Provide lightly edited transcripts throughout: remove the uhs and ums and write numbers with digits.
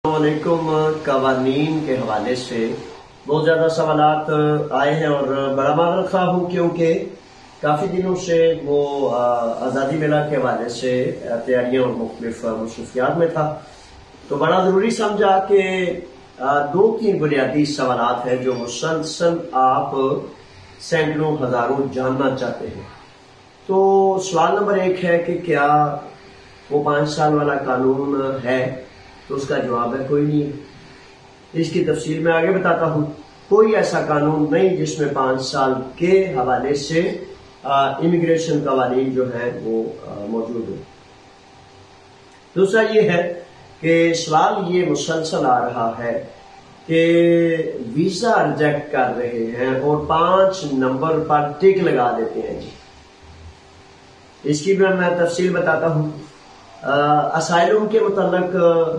السلام علیکم۔ قوانین کے حوالے سے بہت زیادہ سوالات آئے ہیں اور بڑا معذرت خواہ ہوں کیونکہ کافی دنوں سے وہ آزادی میلہ کے حوالے سے تیاریاں اور مختلف مصروفیات میں تھا، تو بڑا ضروری سمجھا کہ دو تین بنیادی سوالات ہیں جو مسلسل آپ سینکڑوں ہزاروں جاننا چاہتے ہیں۔ تو سوال نمبر 1 ہے کہ کیا وہ 5 سال والا قانون ہے؟ تو اس کا جواب ہے کوئی نہیں ہے۔ اس کی تفصیل میں آگے بتاتا ہوں۔ کوئی ایسا قانون نہیں جس میں 5 سال کے حوالے سے امیگریشن قوانین جو ہیں وہ موجود ہو۔ دوسرا یہ ہے کہ سوال یہ مسلسل آ رہا ہے کہ ویزا ریجیکٹ کر رہے ہیں اور 5 نمبر پر ٹک لگا دیتے ہیں۔ جی اس کی بھی میں تفصیل بتاتا ہوں۔ اسائلم کے متعلق،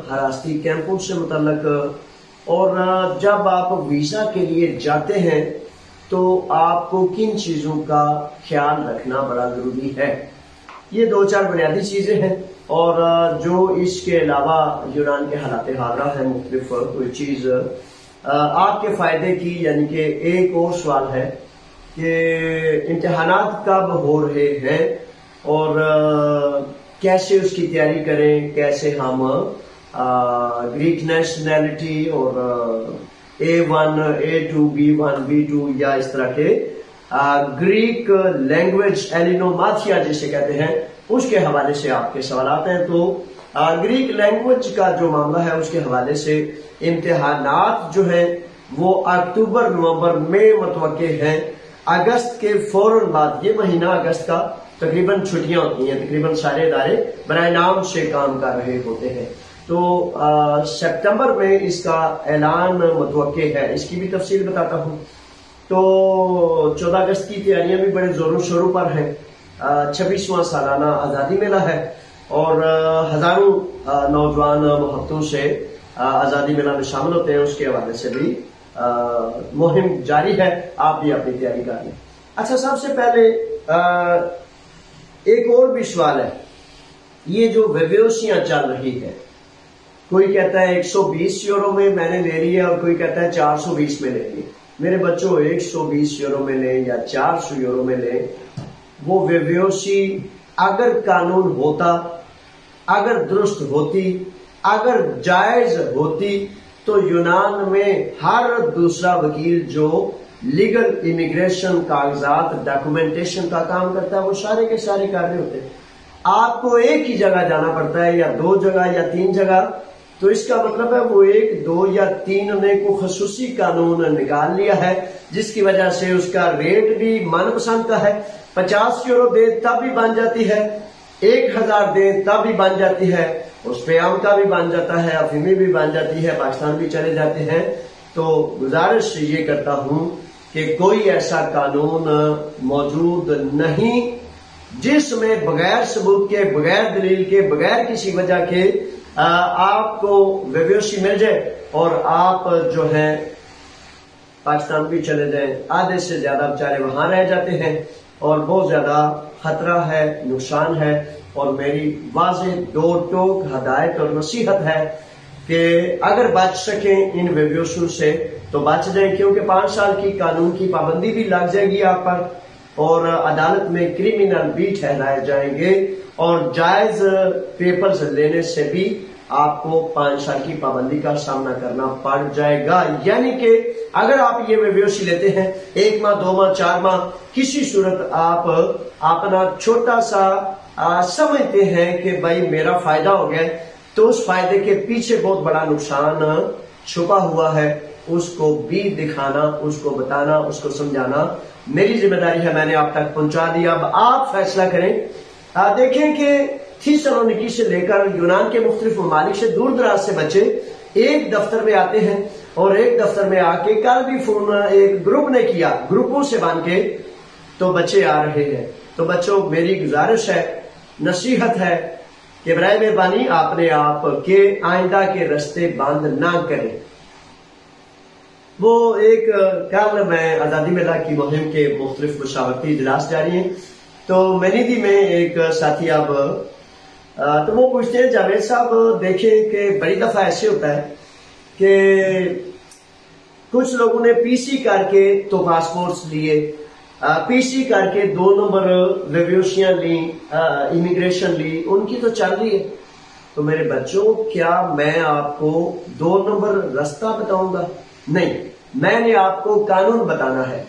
حراستی کیمپوں سے متعلق، اور جب آپ ویزا کے لیے جاتے ہیں تو آپ کو کن چیزوں کا خیال رکھنا بڑا ضروری ہے۔ یہ 2-4 بنیادی چیزیں ہیں، اور جو اس کے علاوہ یونان کے حالات حاضرہ ہیں مختلف کوئی چیز آپ کے فائدے کی، یعنی کہ ایک اور سوال ہے کہ امتحانات کب ہو رہے ہیں اور کیسے اس کی تیاری کریں، کیسے ہم گریک نیشنلٹی اور A1 A2 B1 B2 یا اس طرح کے گریک لینگویج ایلینوماتھیا جسے کہتے ہیں اس کے حوالے سے آپ کے سوالات ہیں۔ تو گریک لینگویج کا جو معاملہ ہے اس کے حوالے سے امتحانات جو ہیں وہ اکتوبر نومبر میں متوقع ہیں۔ اگست کے فوراً بعد، یہ مہینہ اگست کا تقریباً چھٹیاں ہوتی ہیں، تقریباً سارے ادارے برائے نام سے کام کر رہے ہوتے ہیں، تو سپتمبر میں اس کا اعلان متوقع ہے۔ اس کی بھی تفصیل بتاتا ہوں۔ تو 14 اگست کی تیاریاں بھی بڑے زور و شروع پر ہیں۔ 26واں سالانہ آزادی میلہ ہے اور ہزاروں نوجوان محبتوں سے آزادی میلہ میں شامل ہوتے ہیں۔ اس کے حوالے سے بھی مہم جاری ہے، آپ بھی اپنی تیاری کر لیں۔ اچھا، سب سے پہلے ایک اور بھی سوال ہے، یہ جو ویوسیاں چل رہی ہے، کوئی کہتا ہے 120 یورو میں میں نے لے لی ہے اور کوئی کہتا ہے 420 میں لے لی۔ میرے بچوں 120 یورو میں لیں یا 400 یورو میں لیں، وہ ویوسی اگر قانون ہوتا، اگر درست ہوتی، اگر جائز ہوتی تو یونان میں ہر دوسرا وکیل جو لیگل امیگریشن کاغذات ڈاکومنٹیشن کا کام کرتا ہے وہ سارے کے سارے کر رہے ہوتے ہیں۔ آپ کو ایک ہی جگہ جانا پڑتا ہے، یا 2 جگہ یا 3 جگہ، تو اس کا مطلب ہے وہ 1 2 یا 3 نے کو خصوصی قانون نکال لیا ہے، جس کی وجہ سے اس کا ریٹ بھی من پسند کا ہے۔ 50 یورو دے تب بھی بن جاتی ہے، 1000 دے تب بھی بن جاتی ہے، اس پہ آم کا بھی بن جاتا ہے، افیمی بھی بن جاتی ہے، پاکستان بھی چلے جاتے ہیں۔ تو گزارش یہ کرتا ہوں کہ کوئی ایسا قانون موجود نہیں جس میں بغیر ثبوت کے، بغیر دلیل کے، بغیر کسی وجہ کے آپ کو ویوسی مل جائے اور آپ جو ہیں پاکستان بھی چلے جائیں۔ آدھے سے زیادہ بیچارے وہاں رہ جاتے ہیں اور بہت زیادہ خطرہ ہے، نقصان ہے، اور میری واضح 2 ٹوک ہدایت اور نصیحت ہے کہ اگر بچ سکیں ان ویوسوں سے تو بچ جائیں، کیونکہ 5 سال کی قانون کی پابندی بھی لگ جائے گی آپ پر، اور عدالت میں کرمنل بھی ٹھہرائے جائیں گے، اور جائز پیپرز لینے سے بھی آپ کو 5 سال کی پابندی کا سامنا کرنا پڑ جائے گا۔ یعنی کہ اگر آپ یہ ویوسی لیتے ہیں 1 ماہ 2 ماہ 4 ماہ، کسی صورت آپ اپنا چھوٹا سا سمجھتے ہیں کہ بھائی میرا فائدہ ہو گیا، تو اس فائدے کے پیچھے بہت بڑا نقصان چھپا ہوا ہے، اس کو بھی دکھانا، اس کو بتانا، اس کو سمجھانا میری ذمہ داری ہے۔ میں نے آپ تک پہنچا دیا، اب آپ فیصلہ کریں۔ دیکھیں کہ تھیسالونیکی سے لے کر یونان کے مختلف ممالک سے دور دراز سے بچے ایک دفتر میں آتے ہیں، اور ایک دفتر میں آ کے کل بھی فون ایک گروپ نے کیا، گروپوں سے بن کے تو بچے آ رہے ہیں۔ تو بچوں، میری گزارش ہے، نصیحت ہے کہ برائے مہربانی اپنے آپ کے آئندہ کے رستے بند نہ کریں۔ وہ ایک کل میں آزادی میلہ کی مہم کے مختلف مشاورتی اجلاس جاری ہیں، تو مینیدی میں ایک ساتھی اب تو وہ پوچھتے ہیں جاوید صاحب دیکھیں کہ بڑی دفعہ ایسے ہوتا ہے کہ کچھ لوگوں نے پی سی کر کے تو پاسپورٹس لیے، پی سی کر کے 2 نمبر ویویوشیاں لی، امیگریشن لی، ان کی تو چل رہی ہے۔ تو میرے بچوں کیا میں آپ کو 2 نمبر رستہ بتاؤں گا؟ نہیں، میں نے آپ کو قانون بتانا ہے۔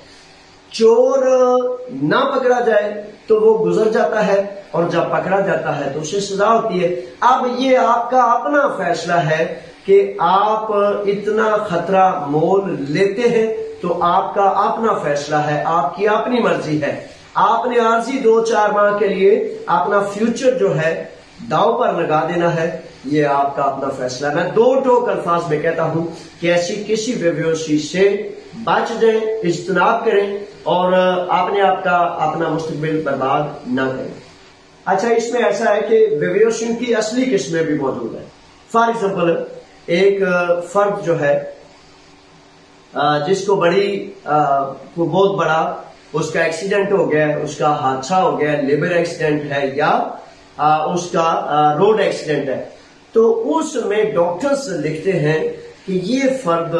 چور نہ پکڑا جائے تو وہ گزر جاتا ہے، اور جب پکڑا جاتا ہے تو اسے سزا ہوتی ہے۔ اب یہ آپ کا اپنا فیصلہ ہے کہ آپ اتنا خطرہ مول لیتے ہیں، تو آپ کا اپنا فیصلہ ہے، آپ کی اپنی مرضی ہے۔ آپ نے عارضی 2-4 ماہ کے لیے اپنا فیوچر جو ہے داؤ پر لگا دینا ہے، یہ آپ کا اپنا فیصلہ ہے۔ میں 2 ٹوک الفاظ میں کہتا ہوں کہ ایسی کسی ویویوسی سے بچ جائیں، اجتناب کریں، اور اپنے آپ کا اپنا مستقبل برباد نہ کریں۔ اچھا، اس میں ایسا ہے کہ ویویوشن کی اصلی قسمیں بھی موجود ہیں۔ فار ایگزامپل، ایک فرد جو ہے جس کو بہت بڑا اس کا ایکسیڈنٹ ہو گیا، اس کا حادثہ ہو گیا، لیبر ایکسیڈنٹ ہے یا اس کا روڈ ایکسیڈنٹ ہے، تو اس میں ڈاکٹرز لکھتے ہیں کہ یہ فرد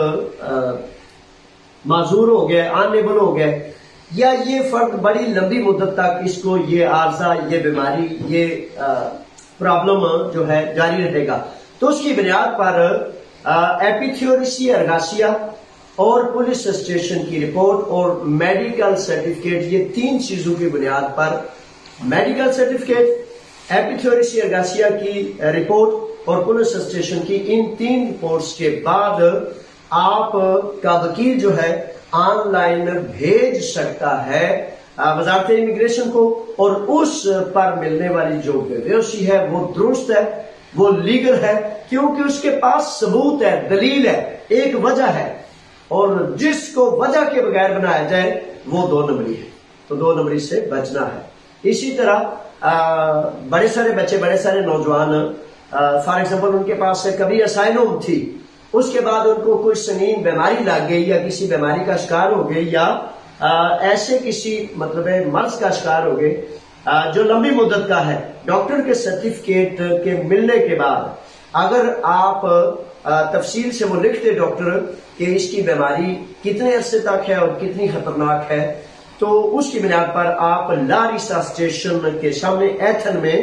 معذور ہو گیا، انیبل ہو گیا، یا یہ فرد بڑی لمبی مدت تک اس کو یہ عارضہ، یہ بیماری، یہ پرابلم جو ہے جاری رہے گا۔ تو اس کی بنیاد پر ایپیتھیوریسی ارگاسیا اور پولیس اسٹیشن کی رپورٹ اور میڈیکل سرٹیفکیٹ، یہ 3 چیزوں کی بنیاد پر میڈیکل سرٹیفکیٹ، ایپیتھیوریسی ارگاسیا کی رپورٹ اور پولیس اسٹیشن کی، ان 3 رپورٹس کے بعد آپ کا وکیل جو ہے آن لائن بھیج سکتا ہے وزارت امیگریشن کو، اور اس پر ملنے والی جو ویویوسی ہے وہ درست ہے، وہ لیگل ہے، کیونکہ اس کے پاس ثبوت ہے، دلیل ہے، ایک وجہ ہے، اور جس کو وجہ کے بغیر بنایا جائے وہ 2 نمبری ہے۔ تو 2 نمبری سے بچنا ہے۔ اسی طرح بڑے سارے بچے، بڑے سارے نوجوان، فار ایگزامپل ان کے پاس کبھی اسائلم تھی، اس کے بعد ان کو کوئی سنگین بیماری لگ گئی یا کسی بیماری کا شکار ہو گئی، یا ایسے کسی مرض کا شکار ہو گئے جو لمبی مدت کا ہے، ڈاکٹر کے سرٹیفکیٹ کے ملنے کے بعد اگر آپ تفصیل سے وہ لکھتے ڈاکٹر کہ اس کی بیماری کتنے عرصے تک ہے اور کتنی خطرناک ہے، تو اس کی بنیاد پر آپ لاریسا اسٹیشن کے سامنے ایتھن میں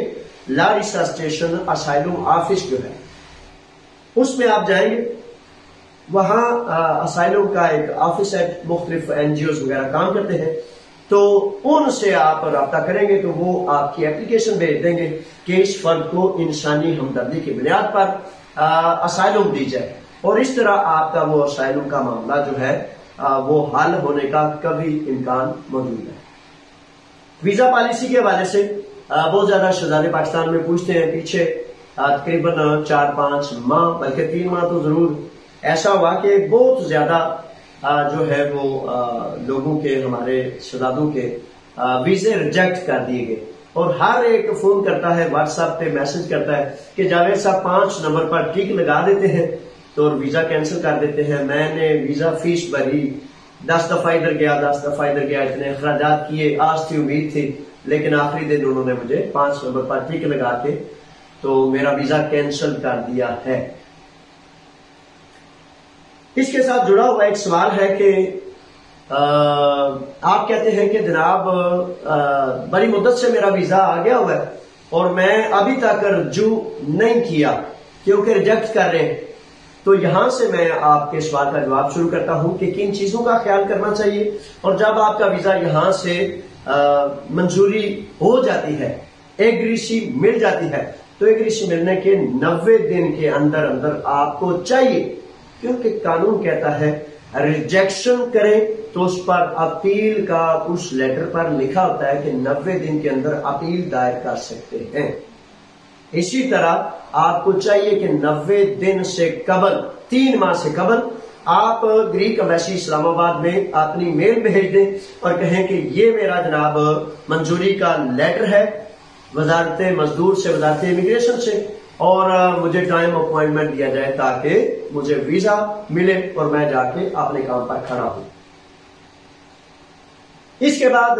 لاریسا اسٹیشن اسائلم آفس جو ہے اس میں آپ جائیں گے، وہاں اسائلم کا ایک آفس ہے، مختلف NGOs وغیرہ کام کرتے ہیں، تو ان سے آپ رابطہ کریں گے تو وہ آپ کی اپلیکیشن بھیج دیں گے کہ اس فرد کو انسانی ہمدردی کی بنیاد پر اسائلم دی جائے، اور اس طرح آپ کا وہ اسائلم کا معاملہ جو ہے وہ حل ہونے کا کبھی امکان موجود ہے۔ ویزا پالیسی کے حوالے سے بہت زیادہ شہزادے پاکستان میں پوچھتے ہیں، پیچھے تقریباً 4-5 ماہ بلکہ 3 ماہ تو ضرور ایسا ہوا کہ بہت زیادہ جو ہے وہ لوگوں کے، ہمارے شہزادوں کے ویزے ریجیکٹ کر دیے گئے، اور ہر ایک فون کرتا ہے، واٹس ایپ پہ میسج کرتا ہے کہ جاوید صاحب 5 نمبر پر ٹک لگا دیتے ہیں تو ویزا کینسل کر دیتے ہیں، میں نے ویزا فیس بھری، 10 دفعہ ادھر گیا، 10 دفعہ ادھر گیا، اتنے اخراجات کیے، آج تھی، امید تھی، لیکن آخری دن انہوں نے مجھے 5 نمبر پر ٹک لگا کے تو میرا ویزا کینسل کر دیا ہے۔ اس کے ساتھ جڑا ہوا ایک سوال ہے کہ آپ کہتے ہیں کہ جناب بڑی مدت سے میرا ویزا آ گیا ہوا ہے اور میں ابھی تک رجوع نہیں کیا کیونکہ ریجیکٹ کر رہے ہیں، تو یہاں سے میں آپ کے سوال کا جواب شروع کرتا ہوں کہ کن چیزوں کا خیال کرنا چاہیے، اور جب آپ کا ویزا یہاں سے منظوری ہو جاتی ہے، ایگریسی مل جاتی ہے، تو ایگریسی ملنے کے 90 دن کے اندر اندر آپ کو چاہیے، کیونکہ قانون کہتا ہے ریجیکشن کریں تو اس پر اپیل کا اس لیٹر پر لکھا ہوتا ہے کہ 90 دن کے اندر اپیل دائر کر سکتے ہیں۔ اسی طرح آپ کو چاہیے کہ 90 دن سے قبل، 3 ماہ سے قبل آپ گریک ایمبیسی اسلام آباد میں اپنی میل بھیج دیں اور کہیں کہ یہ میرا جناب منظوری کا لیٹر ہے وزارت مزدور سے، وزارت امیگریشن سے، اور مجھے ٹائم اپوائنٹمنٹ دیا جائے تاکہ مجھے ویزا ملے اور میں جا کے اپنے کام پر کھڑا ہوں۔ اس کے بعد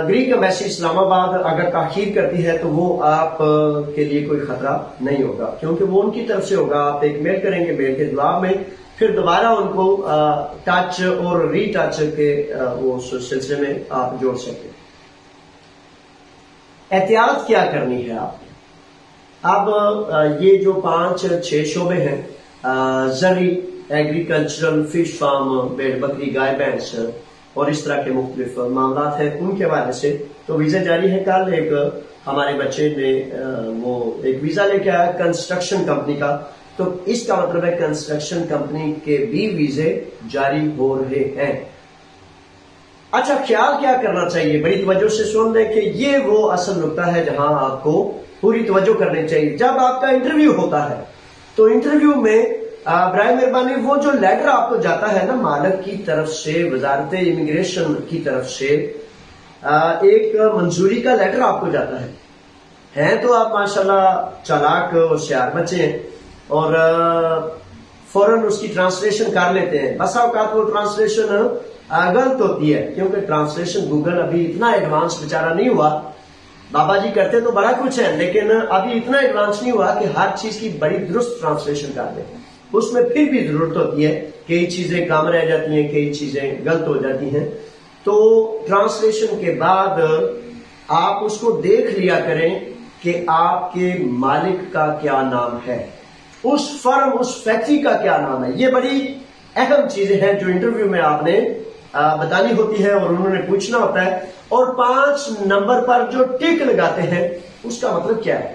گرین ایمبیسی اسلام آباد اگر تاخیر کرتی ہے تو وہ آپ کے لیے کوئی خطرہ نہیں ہوگا، کیونکہ وہ ان کی طرف سے ہوگا. آپ ایک میل کریں گے، میل کے جواب میں پھر دوبارہ ان کو ٹچ اور ری ٹچ کے اس سلسلے میں آپ جوڑ سکتے ہیں. احتیاط کیا کرنی ہے آپ نے؟ اب یہ جو 5-6 شعبے ہیں، زرعی، ایگریکلچرل، فش فارم، بھیڑ بکری، گائے بھینس اور اس طرح کے مختلف معاملات ہیں، ان کے حوالے سے تو ویزا جاری ہے. کل ایک ہمارے بچے نے وہ ایک ویزا لے کے آیا کنسٹرکشن کمپنی کا، تو اس کا مطلب ہے کنسٹرکشن کمپنی کے بھی ویزے جاری ہو رہے ہیں. اچھا، خیال کیا کرنا چاہیے؟ بڑی توجہ سے سن لیں کہ یہ وہ اصل نقطہ ہے جہاں آپ کو پوری توجہ کرنی چاہیے. جب آپ کا انٹرویو ہوتا ہے تو انٹرویو میں برائے مہربانی وہ جو لیٹر آپ کو جاتا ہے نا مالک کی طرف سے، وزارت امیگریشن کی طرف سے ایک منظوری کا لیٹر آپ کو جاتا ہے تو آپ ماشاءاللہ چالاک اور ہوشیار بچے ہیں اور فوراً اس کی ٹرانسلیشن کر لیتے ہیں. بس اوقات وہ ٹرانسلیشن غلط ہوتی ہے، کیونکہ ٹرانسلیشن گوگل ابھی اتنا ایڈوانس بیچارہ نہیں ہوا. بابا جی کرتے تو بڑا کچھ ہے، لیکن ابھی اتنا ایڈوانس نہیں ہوا کہ ہر چیز کی بڑی درست ٹرانسلیشن کر دیں. اس میں پھر بھی ضرورت ہوتی ہے، کئی چیزیں کم رہ جاتی ہیں، کئی چیزیں غلط ہو جاتی ہیں. تو ٹرانسلیشن کے بعد آپ اس کو دیکھ لیا کریں کہ آپ کے مالک کا کیا نام ہے، اس فرم، اس فیکٹری کا کیا نام ہے. یہ بڑی اہم چیزیں ہیں جو انٹرویو میں آپ نے بتانی ہوتی ہے اور انہوں نے پوچھنا ہوتا ہے. اور 5 نمبر پر جو ٹک لگاتے ہیں اس کا مطلب کیا ہے؟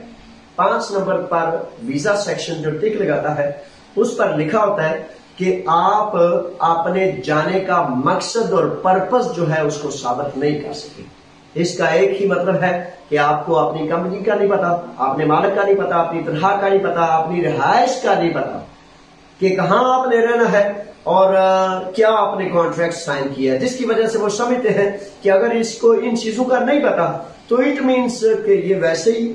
5 نمبر پر ویزا سیکشن جو ٹک لگاتا ہے اس پر لکھا ہوتا ہے کہ آپ اپنے جانے کا مقصد اور پرپس جو ہے اس کو ثابت نہیں کر سکے. اس کا ایک ہی مطلب ہے کہ آپ کو اپنی کمپنی کا نہیں پتا، اپنے مالک کا نہیں پتا، اپنی تنخواہ کا نہیں پتا، اپنی رہائش کا نہیں پتا کہ کہاں آپ نے رہنا ہے اور کیا آپ نے کانٹریکٹ سائن کیا ہے، جس کی وجہ سے وہ سمجھتے ہیں کہ اگر اس کو ان چیزوں کا نہیں پتا تو اٹ مینس کہ یہ ویسے ہی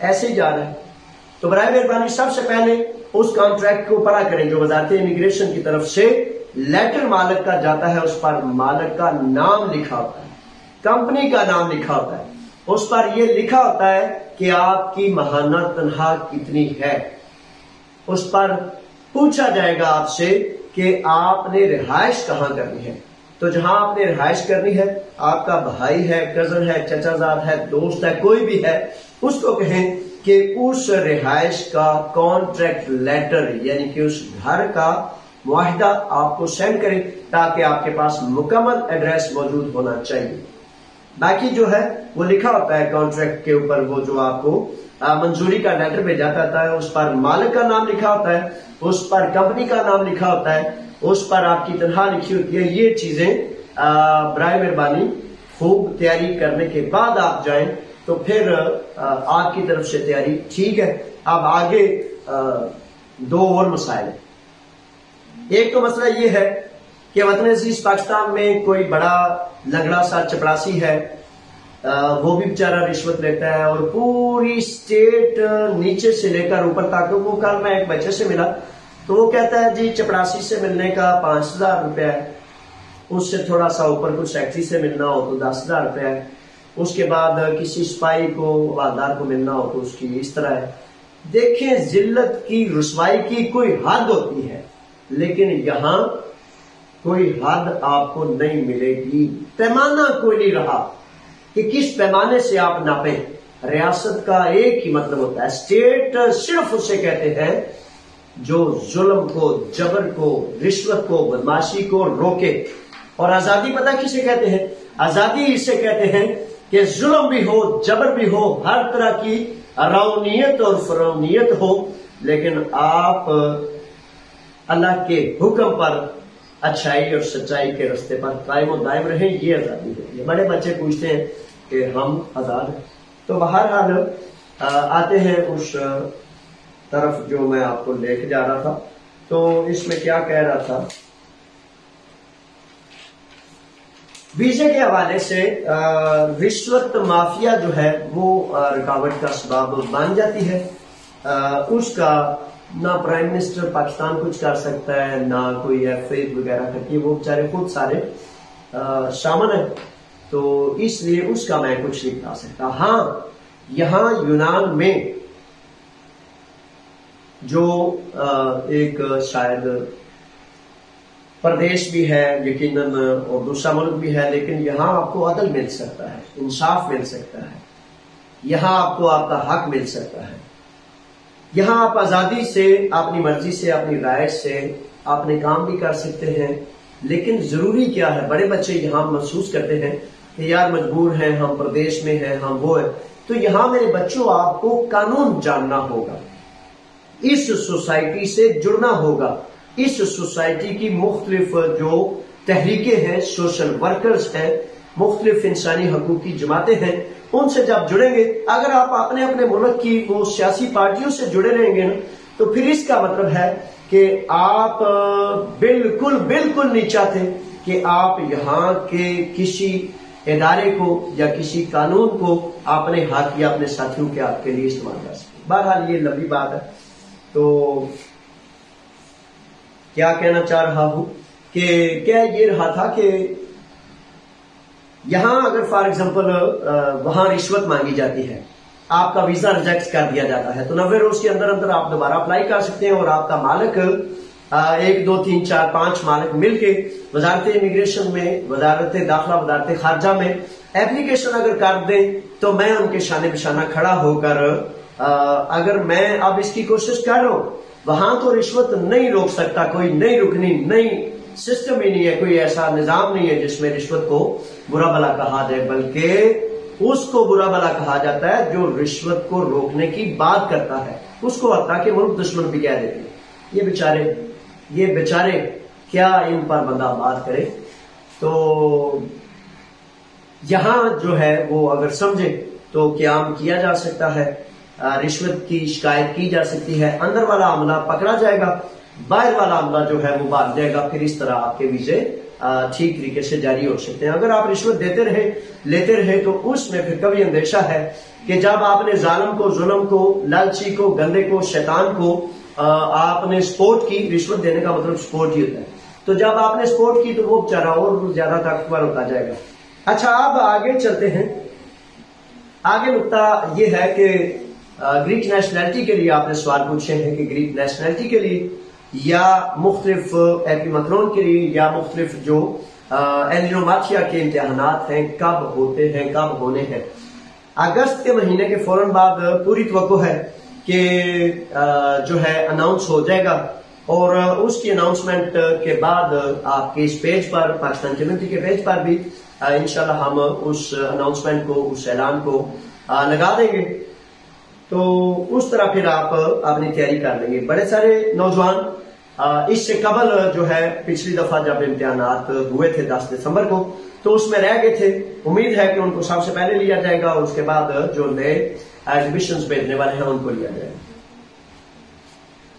ایسے ہی جا رہا ہے. تو برائے مہربانی سب سے پہلے اس کانٹریکٹ کو پڑھا کریں جو وزارت امیگریشن کی طرف سے لیٹر مالک کا جاتا ہے. اس پر مالک کا نام لکھا ہوتا ہے، کمپنی کا نام لکھا ہوتا ہے، اس پر یہ لکھا ہوتا ہے کہ آپ کی ماہانہ تنخواہ کتنی ہے. اس پر پوچھا جائے گا آپ سے کہ آپ نے رہائش کہاں کرنی ہے. تو جہاں آپ نے رہائش کرنی ہے، آپ کا بھائی ہے، کزن ہے، چچا زاد ہے، دوست ہے، کوئی بھی ہے، اس کو کہیں کہ اس رہائش کا کانٹریکٹ لیٹر یعنی کہ اس گھر کا معاہدہ آپ کو سینڈ کریں تاکہ آپ کے پاس مکمل ایڈریس موجود ہونا چاہیے. باقی جو ہے وہ لکھا ہوتا ہے کانٹریکٹ کے اوپر، وہ جو آپ کو منظوری کا لیٹر بھیجا جاتا ہے اس پر مالک کا نام لکھا ہوتا ہے، اس پر کمپنی کا نام لکھا ہوتا ہے، اس پر آپ کی تنخواہ لکھی ہوتی ہے. یہ چیزیں برائے مہربانی خوب تیاری کرنے کے بعد آپ جائیں تو پھر آپ کی طرف سے تیاری ٹھیک ہے. اب آگے 2 اور مسائل ہیں. ایک تو مسئلہ یہ ہے کہ وطن عزیز پاکستان میں کوئی بڑا لنگڑا سا چپڑاسی ہے، وہ بھی بیچارہ رشوت لیتا ہے اور پوری اسٹیٹ نیچے سے لے کر اوپر تک. وہ کل میں ایک بچے سے ملا تو وہ کہتا ہے جی چپڑاسی سے ملنے کا 5,000 روپیہ ہے، اس سے تھوڑا سا اوپر کچھ سیکٹری سے ملنا ہو تو 10,000 روپیہ ہے، اس کے بعد کسی سپاہی کو حوالدار کو ملنا ہو تو اس کی اس طرح ہے. دیکھیں ذلت کی، رسوائی کی کوئی حد ہوتی ہے، لیکن یہاں کوئی حد آپ کو نہیں ملے گی. پیمانہ کوئی نہیں رہا کہ کس پیمانے سے آپ ناپیں. ریاست کا ایک ہی مطلب ہوتا ہے، اسٹیٹ صرف اسے کہتے ہیں جو ظلم کو، جبر کو، رشوت کو، بدماشی کو روکے. اور آزادی پتہ کسے کہتے ہیں؟ آزادی اسے کہتے ہیں کہ ظلم بھی ہو، جبر بھی ہو، ہر طرح کی رونیت اور فرونیت ہو، لیکن آپ اللہ کے حکم پر اچھائی اور سچائی کے راستے پر قائم و دائم رہیں. یہ آزادی ہے. یہ بڑے بچے پوچھتے ہیں کہ ہم آزاد ہیں. تو بہرحال آتے ہیں اس طرف جو میں آپ کو لے کے جا رہا تھا. تو اس میں کیا کہہ رہا تھا، ویزے کے حوالے سے رشوت مافیا جو ہے وہ رکاوٹ کا سبب بن جاتی ہے. اس کا نہ پرائم منسٹر پاکستان کچھ کر سکتا ہے، نہ کوئی ایف اے وغیرہ کرتی ہے، وہ بیچارے خود سارے شامل ہے، تو اس لیے اس کا میں کچھ نہیں بتا سکتا۔ ہاں یہاں یونان میں جو ایک شاید پردیش بھی ہے یقیناً اور دوسرا ملک بھی ہے، لیکن یہاں آپ کو عدل مل سکتا ہے، انصاف مل سکتا ہے، یہاں آپ کو آپ کا حق مل سکتا ہے، یہاں آپ آزادی سے، اپنی مرضی سے، اپنی رائے سے اپنے کام بھی کر سکتے ہیں۔ لیکن ضروری کیا ہے، بڑے بچے یہاں محسوس کرتے ہیں کہ یار مجبور ہیں، ہم پردیش میں ہیں، ہم وہ ہیں، تو یہاں میرے بچوں آپ کو قانون جاننا ہوگا، اس سوسائٹی سے جڑنا ہوگا، اس سوسائٹی کی مختلف جو تحریکیں ہیں، سوشل ورکرز ہیں، مختلف انسانی حقوق کی جماعتیں ہیں، ان سے جب جڑیں گے، اگر آپ اپنے اپنے ملک کی وہ سیاسی پارٹیوں سے جڑے رہیں گے نا، تو پھر اس کا مطلب ہے کہ آپ بالکل نہیں چاہتے کہ آپ یہاں کے کسی ادارے کو یا کسی قانون کو اپنے حق یا اپنے ساتھیوں کے حق کے لیے استعمال کر سکیں۔ بہرحال یہ لمبی بات ہے، تو کیا کہنا چاہ رہا ہوں کہ کیا یہ رہا تھا کہ یہاں اگر فار ایگزامپل وہاں رشوت مانگی جاتی ہے، آپ کا ویزا ریجیکٹ کر دیا جاتا ہے، تو 90 روز کے اندر آپ دوبارہ اپلائی کر سکتے ہیں، اور آپ کا مالک 1 2 3 4 5 مالک مل کے وزارت امیگریشن میں، وزارت داخلہ، وزارت خارجہ میں اپلیکیشن اگر کر دیں، تو میں ان کے شانے بشانہ کھڑا ہو کر اگر میں اب اس کی کوشش کر رہا ہوں، وہاں تو رشوت نہیں روک سکتا کوئی، نہیں رکنی، نہیں سسٹم ہی نہیں ہے، کوئی ایسا نظام نہیں ہے جس میں رشوت کو برا بھلا کہا جائے، بلکہ اس کو برا بھلا کہا جاتا ہے جو رشوت کو روکنے کی بات کرتا ہے، اس کو حتیٰ کہ ملک دشمن بھی کہہ دیتے ہیں۔ یہ بیچارے کیا ان پر بندہ بات کرے۔ تو یہاں جو ہے وہ اگر سمجھے تو قیام کیا جا سکتا ہے، رشوت کی شکایت کی جا سکتی ہے، اندر والا عملہ پکڑا جائے گا، باہر والا عملہ جو ہے وہ بھاگ جائے گا، پھر اس طرح آپ کے ویزے ٹھیک طریقے سے جاری ہو سکتے ہیں۔ اگر آپ رشوت لیتے رہے تو اس میں پھر کبھی اندیشہ ہے کہ جب آپ نے ظالم کو، ظلم کو، لالچی کو، گندے کو، شیطان کو آپ نے سپورٹ کی، رشوت دینے کا مطلب سپورٹ ہی ہوتا ہے، تو جب آپ نے سپورٹ کی تو وہ بیچارہ اور زیادہ طاقتور ہوتا جائے گا۔ اچھا اب آگے چلتے ہیں۔ آگے نقطہ یہ ہے کہ گریک نیشنلٹی کے لیے آپ نے سوال پوچھے ہیں کہ گریک نیشنلٹی کے لیے یا مختلف ایپیمیکرون کے لیے یا مختلف جو ایلینوماتیا کے امتحانات ہیں کب ہوتے ہیں، کب ہونے ہیں۔ اگست کے مہینے کے فوراً بعد پوری توقع ہے کہ جو ہے اناؤنس ہو جائے گا، اور اس کی اناؤنسمنٹ کے بعد آپ کے اس پیج پر، پاکستان کمیونٹی کے پیج پر بھی انشاءاللہ ہم اس اناؤنسمنٹ کو، اس اعلان کو لگا دیں گے، تو اس طرح پھر آپ اپنی تیاری کر لیں گے۔ بڑے سارے نوجوان اس سے قبل جو ہے پچھلی دفعہ جب امتحانات ہوئے تھے 10 دسمبر کو، تو اس میں رہ گئے تھے، امید ہے کہ ان کو سب سے پہلے لیا جائے گا، اور اس کے بعد جو نئے ایگزیبیشنز بھیجنے والے ہیں ان کو لیا جائے گا۔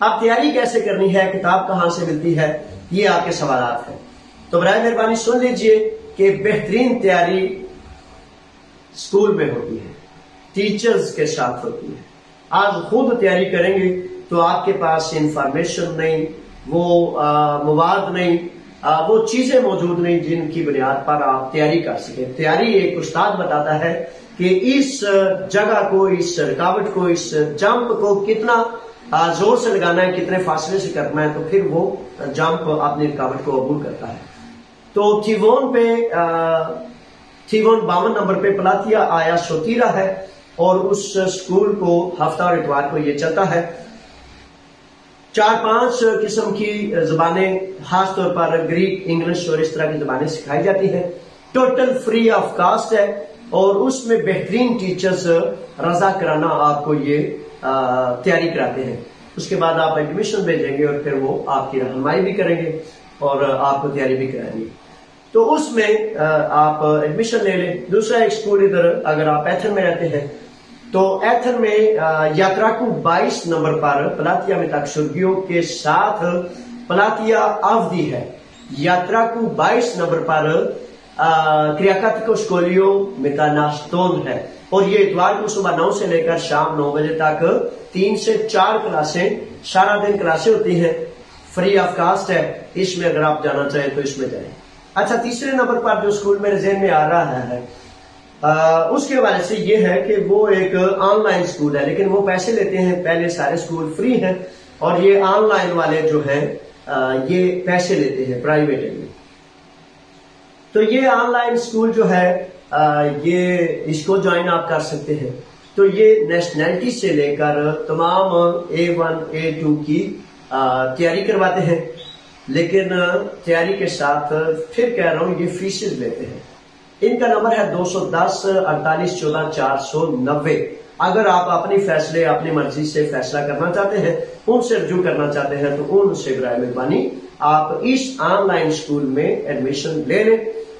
اب تیاری کیسے کرنی ہے، کتاب کہاں سے ملتی ہے، یہ آپ کے سوالات ہیں، تو برائے مہربانی سن لیجئے کہ بہترین تیاری اسکول میں ہوتی ہے، ٹیچرز کے ساتھ ہوتی ہے۔ آج خود تیاری کریں گے تو آپ کے پاس انفارمیشن نہیں، وہ مواد نہیں، وہ چیزیں موجود نہیں جن کی بنیاد پر آپ تیاری کر سکیں۔ تیاری ایک استاد بتاتا ہے کہ اس جگہ کو، اس رکاوٹ کو، اس جمپ کو کتنا زور سے لگانا ہے، کتنے فاصلے سے کرنا ہے، تو پھر وہ جمپ اپنی رکاوٹ کو عبور کرتا ہے۔ تو تھیوون 52 نمبر پہ پلاتیا آیا سوتیرا ہے، اور اس سکول کو ہفتہ اور اتوار کو یہ چلتا ہے۔ 4-5 قسم کی زبانیں، خاص طور پر گریک، انگلش اور اس طرح کی زبانیں سکھائی جاتی ہیں۔ ٹوٹل فری آف کاسٹ ہے، اور اس میں بہترین ٹیچرز رضا کرانہ آپ کو یہ تیاری کراتے ہیں۔ اس کے بعد آپ ایڈمیشن بھیجیں گے، اور پھر وہ آپ کی رہنمائی بھی کریں گے اور آپ کو تیاری بھی کرائیں گے۔ تو اس میں آپ ایڈمیشن لے لیں۔ دوسرا ایک سکول ادھر اگر آپ ایتھن میں رہتے ہیں تو ایتھن میں یاتراکو 22 نمبر پر پلاتیا میں تاکسورگیو کے ساتھ پلاتیا آفدی ہے۔ یاتراکو 22 نمبر پر کریاکاتیکو اسکولیو میتاناستون ہے، اور یہ اتوار کو صبح 9 سے لے کر شام 9 بجے تک 3 سے 4 کلاسیں، سارا دن کلاسیں ہوتی ہیں، فری آف کاسٹ ہے۔ اس میں اگر آپ جانا چاہیں تو اس میں جائیں۔ اچھا، تیسرے نمبر پر جو اسکول میرے ذہن میں آ رہا ہے اس کے حوالے سے یہ ہے کہ وہ ایک آن لائن اسکول ہے، لیکن وہ پیسے لیتے ہیں. پہلے سارے اسکول فری ہیں اور یہ آن لائن والے جو ہیں یہ پیسے لیتے ہیں پرائیویٹ میں. تو یہ آن لائن اسکول جو ہے یہ اس کو جوائن آپ کر سکتے ہیں. تو یہ نیشنلٹی سے لے کر تمام A1 A2 کی تیاری کرواتے ہیں، لیکن تیاری کے ساتھ پھر کہہ رہا ہوں یہ فیسز لیتے ہیں. ان کا نمبر ہے 210 48 14 490. اگر آپ اپنی فیصلے اپنی مرضی سے فیصلہ کرنا چاہتے ہیں، ان سے رجوع کرنا چاہتے ہیں، تو ان سے برائے مہربانی آپ اس آن لائن اسکول میں ایڈمیشن لے لیں.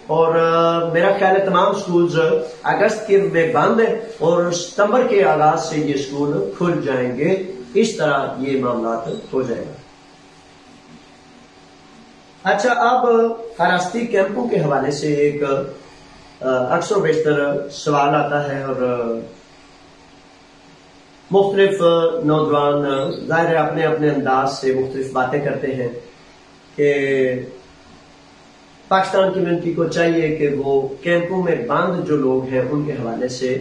اور میرا خیال ہے تمام سکولز اگست کے میں بند ہیں اور ستمبر کے آغاز سے یہ اسکول کھل جائیں گے. اس طرح یہ معاملات ہو جائے گا. اچھا، اب آراستی کیمپوں کے حوالے سے ایک اکثر و بیشتر سوال آتا ہے اور مختلف نوجوان ظاہر اپنے اپنے انداز سے مختلف باتیں کرتے ہیں کہ پاکستان کمیونٹی کو چاہیے کہ وہ کیمپوں میں بند جو لوگ ہیں ان کے حوالے سے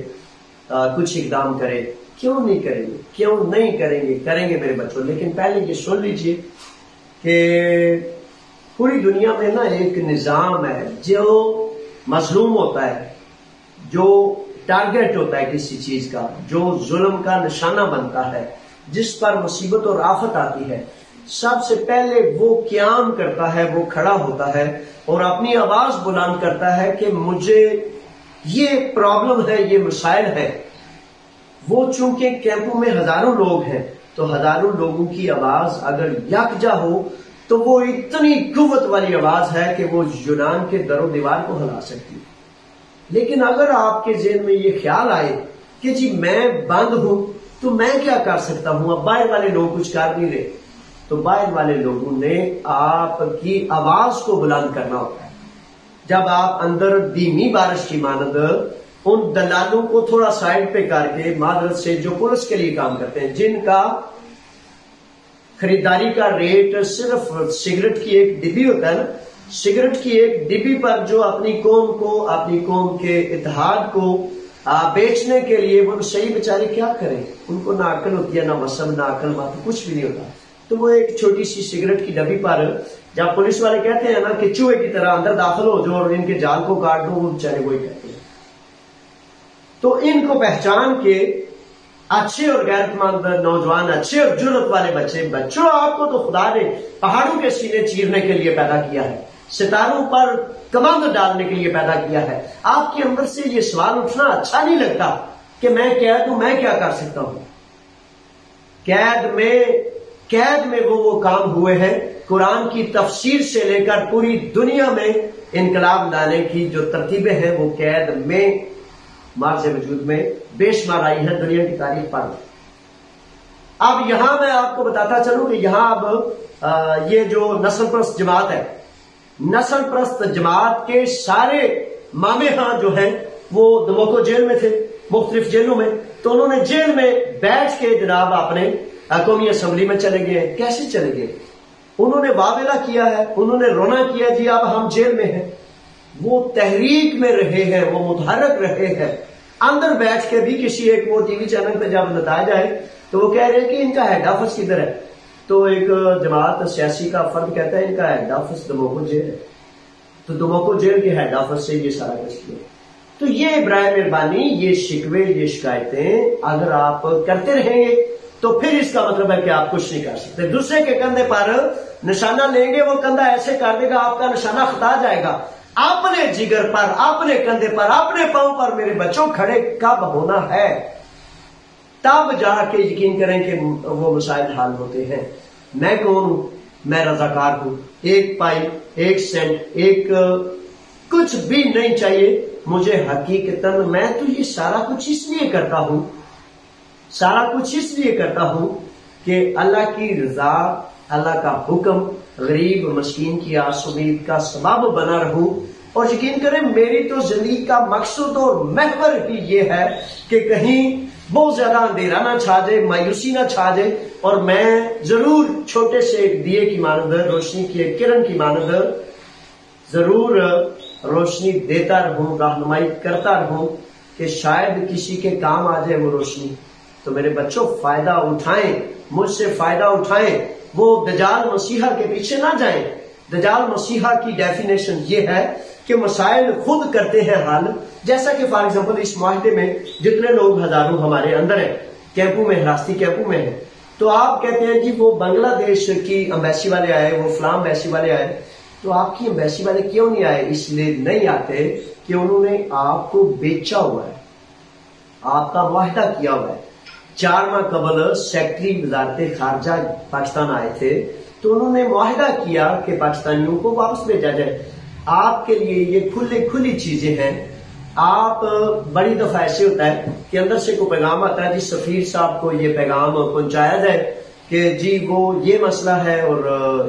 کچھ اقدام کرے. کیوں نہیں کریں گے؟ کیوں نہیں کریں گے؟ کریں گے میرے بچوں. لیکن پہلے یہ سن لیجئے کہ پوری دنیا میں نا ایک نظام ہے جو مظلوم ہوتا ہے، جو ٹارگیٹ ہوتا ہے کسی چیز کا، جو ظلم کا نشانہ بنتا ہے، جس پر مصیبت اور آفت آتی ہے، سب سے پہلے وہ قیام کرتا ہے، وہ کھڑا ہوتا ہے اور اپنی آواز بلند کرتا ہے کہ مجھے یہ پرابلم ہے، یہ مسائل ہے. وہ چونکہ کیمپوں میں ہزاروں لوگ ہیں تو ہزاروں لوگوں کی آواز اگر یکجا ہو تو وہ اتنی قوت والی آواز ہے کہ وہ یونان کے در و دیوار کو ہلا سکتی ہے. لیکن اگر آپ کے ذہن میں یہ خیال آئے کہ جی میں بند ہوں تو میں کیا کر سکتا ہوں، اب باہر والے لوگ کچھ کر نہیں رہے، تو باہر والے لوگوں نے آپ کی آواز کو بلند کرنا ہوتا ہے. جب آپ اندر دھیمی بارش کی مانند ان دلالوں کو تھوڑا سائڈ پہ کر کے معذرت سے جو پولیس کے لیے کام کرتے ہیں، جن کا خریداری کا ریٹ صرف سگریٹ کی ایک ڈبی ہوتا ہے نا، سگریٹ کی ایک ڈبی پر جو اپنی قوم کو، اپنی قوم کے اتحاد کو بیچنے کے لیے وہ صحیح بیچارے کیا کریں، ان کو نہ عقل ہوتی ہے، نہ مذہب، نہ عقل بات، کچھ بھی نہیں ہوتا. تو وہ ایک چھوٹی سی سگریٹ کی ڈبی پر جب پولیس والے کہتے ہیں نا کہ چوہے کی طرح اندر داخل ہو جو اور ان کے جال کو کاٹ دو، وہ بیچارے وہی کہتے ہیں. تو ان کو پہچان کے اچھے اور غیرت مند نوجوان، اچھے اور جرت والے بچوں آپ کو تو خدا نے پہاڑوں کے سینے چیرنے کے لیے پیدا کیا ہے، ستاروں پر کمند ڈالنے کے لیے پیدا کیا ہے. آپ کے اندر سے یہ سوال اٹھنا اچھا نہیں لگتا کہ میں قید ہوں، میں کیا کر سکتا ہوں. قید میں وہ کام ہوئے ہیں قرآن کی تفسیر سے لے کر پوری دنیا میں انقلاب لانے کی جو ترتیبیں ہیں وہ قید میں مارز وجود میں بے شمار آئی ہے دنیا کی تاریخ پر. اب یہاں میں آپ کو بتاتا چلوں کہ یہاں اب یہ جو نسل پرست جماعت ہے، نسل پرست جماعت کے سارے مامے ہاں جو ہیں وہ دموکو جیل میں تھے، مختلف جیلوں میں. تو انہوں نے جیل میں بیٹھ کے جناب اپنے قومی اسمبلی میں چلے گئے. کیسے چلے گئے؟ انہوں نے واویلا کیا ہے، انہوں نے رونا کیا جی اب ہم جیل میں ہیں. وہ تحریک میں رہے ہیں، وہ متحرک رہے ہیں. اندر بیٹھ کے بھی کسی ایک وہ ٹی وی چینل پہ جب بتایا جائے تو وہ کہہ رہے ہیں کہ ان کا ہیڈ آفس کدھر ہے، تو ایک جماعت سیاسی کا فرد کہتا ہے ان کا ہیڈ آفس دموکو جیل ہے. تو دموکو جیل کے ہیڈ آفس سے یہ سارا کچھ کیا. تو یہ برائے مہربانی یہ شکوے، یہ شکایتیں اگر آپ کرتے رہیں گے تو پھر اس کا مطلب ہے کہ آپ کچھ نہیں کر سکتے. دوسرے کے کندھے پر نشانہ لیں گے، وہ کندھا ایسے کر دے گا آپ کا نشانہ خطا جائے گا. اپنے جگر پر، اپنے کندھے پر، اپنے پاؤں پر میرے بچوں کھڑے کب ہونا ہے تب جا کے یقین کریں کہ وہ مسائل حل ہوتے ہیں. میں کون ہوں؟ میں رضاکار ہوں. ایک پائی، ایک سینٹ، ایک کچھ بھی نہیں چاہیے مجھے حقیقتاً. میں تو یہ سارا کچھ اس لیے کرتا ہوں، سارا کچھ اس لیے کرتا ہوں کہ اللہ کی رضا، اللہ کا حکم غریب مسکین کی آس امید کا سبب بنا رہوں. اور یقین کریں میری تو زندگی کا مقصد اور محور ہی یہ ہے کہ کہیں بہت زیادہ اندھیرا نہ چھا جائے، مایوسی نہ چھا جائے، اور میں ضرور چھوٹے سے ایک دیے کی مانند، روشنی کی ایک کرن کی مانند ضرور روشنی دیتا رہوں، رہنمائی کرتا رہوں کہ شاید کسی کے کام آ جائے وہ روشنی۔ تو میرے بچوں فائدہ اٹھائیں، مجھ سے فائدہ اٹھائیں، وہ دجال مسیحا کے پیچھے نہ جائیں۔ دجال مسیحا کی ڈیفینیشن یہ ہے کہ مسائل خود کرتے ہیں حل، جیسا کہ فار ایگزامپل اس معاہدے میں جتنے لوگ ہزاروں ہمارے اندر ہیں، کیمپوں میں، حراستی کیمپوں میں ہیں، تو آپ کہتے ہیں جی وہ بنگلہ دیش کی امبیسی والے آئے، وہ فلاں امبیسی والے آئے، تو آپ کی امبیسی والے کیوں نہیں آئے؟ اس لیے نہیں آتے کہ انہوں نے آپ کو بیچا ہوا ہے، آپ کا معاہدہ کیا ہوا ہے۔ 4 ماہ قبل سیکٹری وزارت خارجہ پاکستان آئے تھے، تو انہوں نے معاہدہ کیا کہ پاکستانیوں کو واپس بھیجا جائے۔ آپ کے لیے یہ کھلی چیزیں ہیں۔ آپ بڑی دفعہ ایسے ہوتا ہے کہ اندر سے کوئی پیغام آتا ہے، جی سفیر صاحب کو یہ پیغام پہنچایا جائے کہ جی وہ یہ مسئلہ ہے اور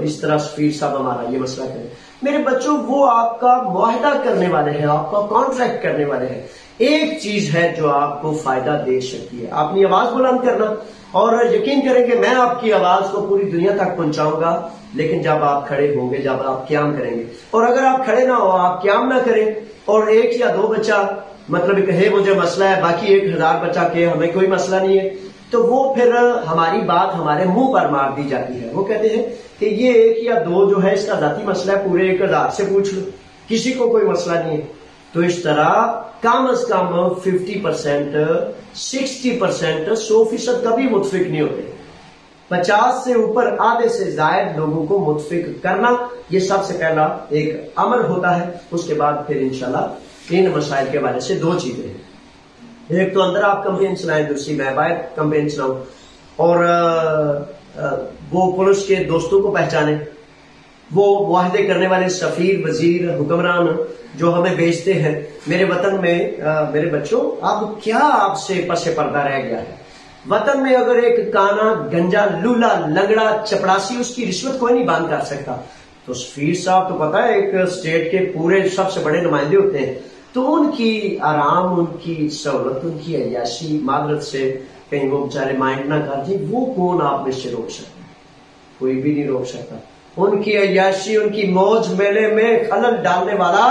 اس طرح سفیر صاحب ہمارا یہ مسئلہ کریں۔ میرے بچوں وہ آپ کا معاہدہ کرنے والے ہیں، آپ کا کانٹریکٹ کرنے والے ہیں۔ ایک چیز ہے جو آپ کو فائدہ دے سکتی ہے، اپنی آواز بلند کرنا، اور یقین کریں کہ میں آپ کی آواز کو پوری دنیا تک پہنچاؤں گا، لیکن جب آپ کھڑے ہوں گے، جب آپ قیام کریں گے۔ اور اگر آپ کھڑے نہ ہو، آپ قیام نہ کریں، اور 1 یا 2 بچہ مطلب کہے مجھے مسئلہ ہے، باقی 1000 بچہ کہ ہمیں کوئی مسئلہ نہیں ہے، تو وہ پھر ہماری بات ہمارے منہ پر مار دی جاتی ہے۔ وہ کہتے ہیں کہ یہ 1 یا 2 جو ہے اس کا ذاتی مسئلہ ہے، پورے 1000 سے پوچھ لو، کسی کو کوئی مسئلہ نہیں ہے۔ تو اس طرح کم از کم 50%، 60%، 100% کبھی متفق نہیں ہوتے۔ 50 سے اوپر، آدھے سے زائد لوگوں کو متفق کرنا، یہ سب سے پہلا ایک امر ہوتا ہے۔ اس کے بعد پھر انشاءاللہ ان مسائل کے حوالے سے 2 چیزیں ہیں، ایک تو اندر آپ کمپین چلائیں، دوسری میں باہر کمپین چلاؤں، اور وہ پولیس کے دوستوں کو پہچانے، وہ معاہدے کرنے والے سفیر، وزیر، حکمران جو ہمیں بیچتے ہیں۔ میرے وطن میں میرے بچوں اب کیا آپ سے پس پردہ رہ گیا ہے؟ وطن میں اگر ایک کانا، گنجا، لولا، لنگڑا، چپڑاسی اس کی رشوت کوئی نہیں بند کر سکتا، تو سفیر صاحب تو پتا ہے ایک اسٹیٹ کے پورے سب سے بڑے نمائندے ہوتے ہیں، تو ان کی آرام، ان کی سہولت، ان کی عیاشی، معذرت سے کہیں وہ بیچارے مائنڈ نہ کر دیں، وہ کون آپ میں سے روک سکتا؟ کوئی بھی نہیں روک سکتا۔ ان کی عیاشی، ان کی موج میلے میں خلل ڈالنے والا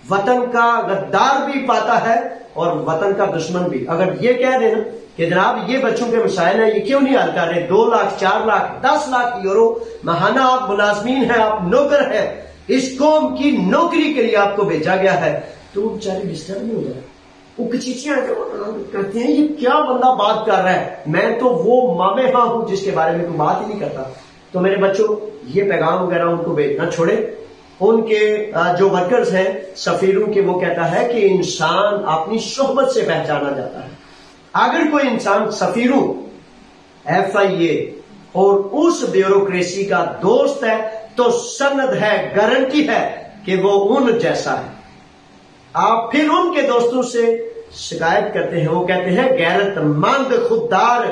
وطن کا غدار بھی پاتا ہے اور وطن کا دشمن بھی۔ اگر یہ کہہ دیں نا کہ جناب یہ بچوں کے مسائل ہیں، یہ کیوں نہیں حل کر رہے، 2 لاکھ، 4 لاکھ، 10 لاکھ یورو ماہانہ آپ ملازمین ہیں، آپ نوکر ہیں، اس قوم کی نوکری کے لیے آپ کو بھیجا گیا ہے، تو وہ بیچارے ڈسٹرب نہیں ہو جائے، وہ کچیچیاں کرتے ہیں یہ کیا بندہ بات کر رہا ہے، میں تو وہ مامے ہاں ہوں جس کے بارے میں کوئی بات ہی نہیں کرتا۔ تو میرے بچوں یہ پیغام وغیرہ ان کو بھیجنا چھوڑے۔ ان کے جو ورکرز ہیں سفیروں کے، وہ کہتا ہے کہ انسان اپنی صحبت سے پہچانا جاتا ہے۔ اگر کوئی انسان سفیروں، FIA اور اس بیوروکریسی کا دوست ہے تو سند ہے، گارنٹی ہے کہ وہ ان جیسا ہے۔ آپ پھر ان کے دوستوں سے شکایت کرتے ہیں، وہ کہتے ہیں غیرت مند خوددار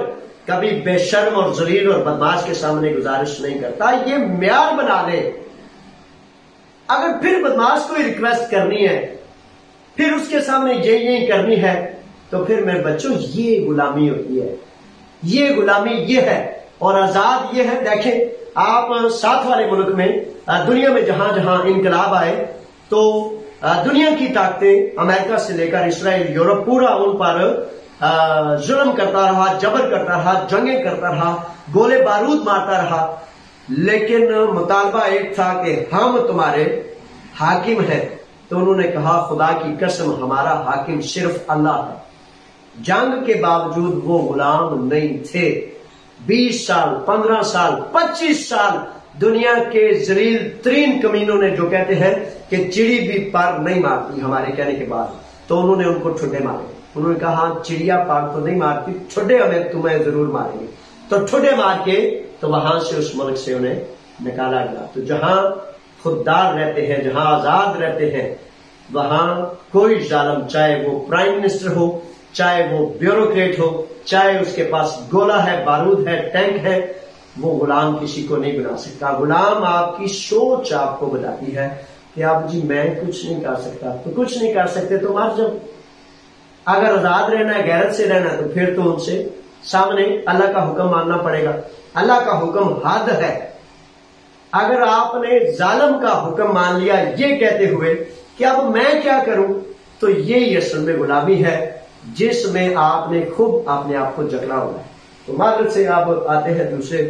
کبھی بے شرم اور ذلیل اور بدماش کے سامنے گزارش نہیں کرتا۔ یہ معیار بنا لے۔ اگر پھر بدماش کو ریکویسٹ کرنی ہے، پھر اس کے سامنے یہی کرنی ہے، تو پھر میرے بچوں یہ غلامی ہوتی ہے، یہ غلامی یہ ہے۔ اور آزاد یہ ہے، دیکھیں آپ ساتھ والے ملک میں، دنیا میں جہاں جہاں انقلاب آئے تو دنیا کی طاقتیں امریکہ سے لے کر اسرائیل، یورپ، پورا ان پر ظلم کرتا رہا، جبر کرتا رہا، جنگیں کرتا رہا، گولے بارود مارتا رہا، لیکن مطالبہ ایک تھا کہ ہم تمہارے حاکم ہیں۔ تو انہوں نے کہا خدا کی قسم ہمارا حاکم صرف اللہ ہے۔ جنگ کے باوجود وہ غلام نہیں تھے۔ 20 سال، 15 سال، 25 سال دنیا کے ذلیل ترین کمینوں نے، جو کہتے ہیں کہ چڑی بھی پر نہیں مارتی ہمارے کہنے کے بعد، تو انہوں نے ان کو ٹھڈے مارے۔ انہوں نے کہا ہاں چڑیا پاک تو نہیں مارتی، ٹھڈے ہمیں تمہیں ضرور ماریں گے۔ تو ٹھڈے مار کے تو وہاں سے اس ملک سے انہیں نکالا گیا۔ تو جہاں خوددار رہتے ہیں، جہاں آزاد رہتے ہیں، وہاں کوئی ظالم، چاہے وہ پرائم منسٹر ہو، چاہے وہ بیوروکریٹ ہو، چاہے اس کے پاس گولا ہے، بارود ہے، ٹینک ہے، وہ غلام کسی کو نہیں بنا سکتا۔ غلام آپ کی سوچ آپ کو بتاتی ہے کہ اب جی میں کچھ نہیں کر سکتا، تو کچھ نہیں کر سکتے تو مر جاؤ۔ اگر آزاد رہنا ہے، غیرت سے رہنا ہے، تو پھر تو ان سے سامنے اللہ کا حکم ماننا پڑے گا۔ اللہ کا حکم حد ہے، اگر آپ نے ظالم کا حکم مان لیا یہ کہتے ہوئے کہ اب میں کیا کروں، تو یہی اصل میں غلامی ہے جس میں آپ نے خود اپنے آپ کو جکڑا ہوا ہے۔ تو معذرت سے آپ آتے ہیں دوسرے،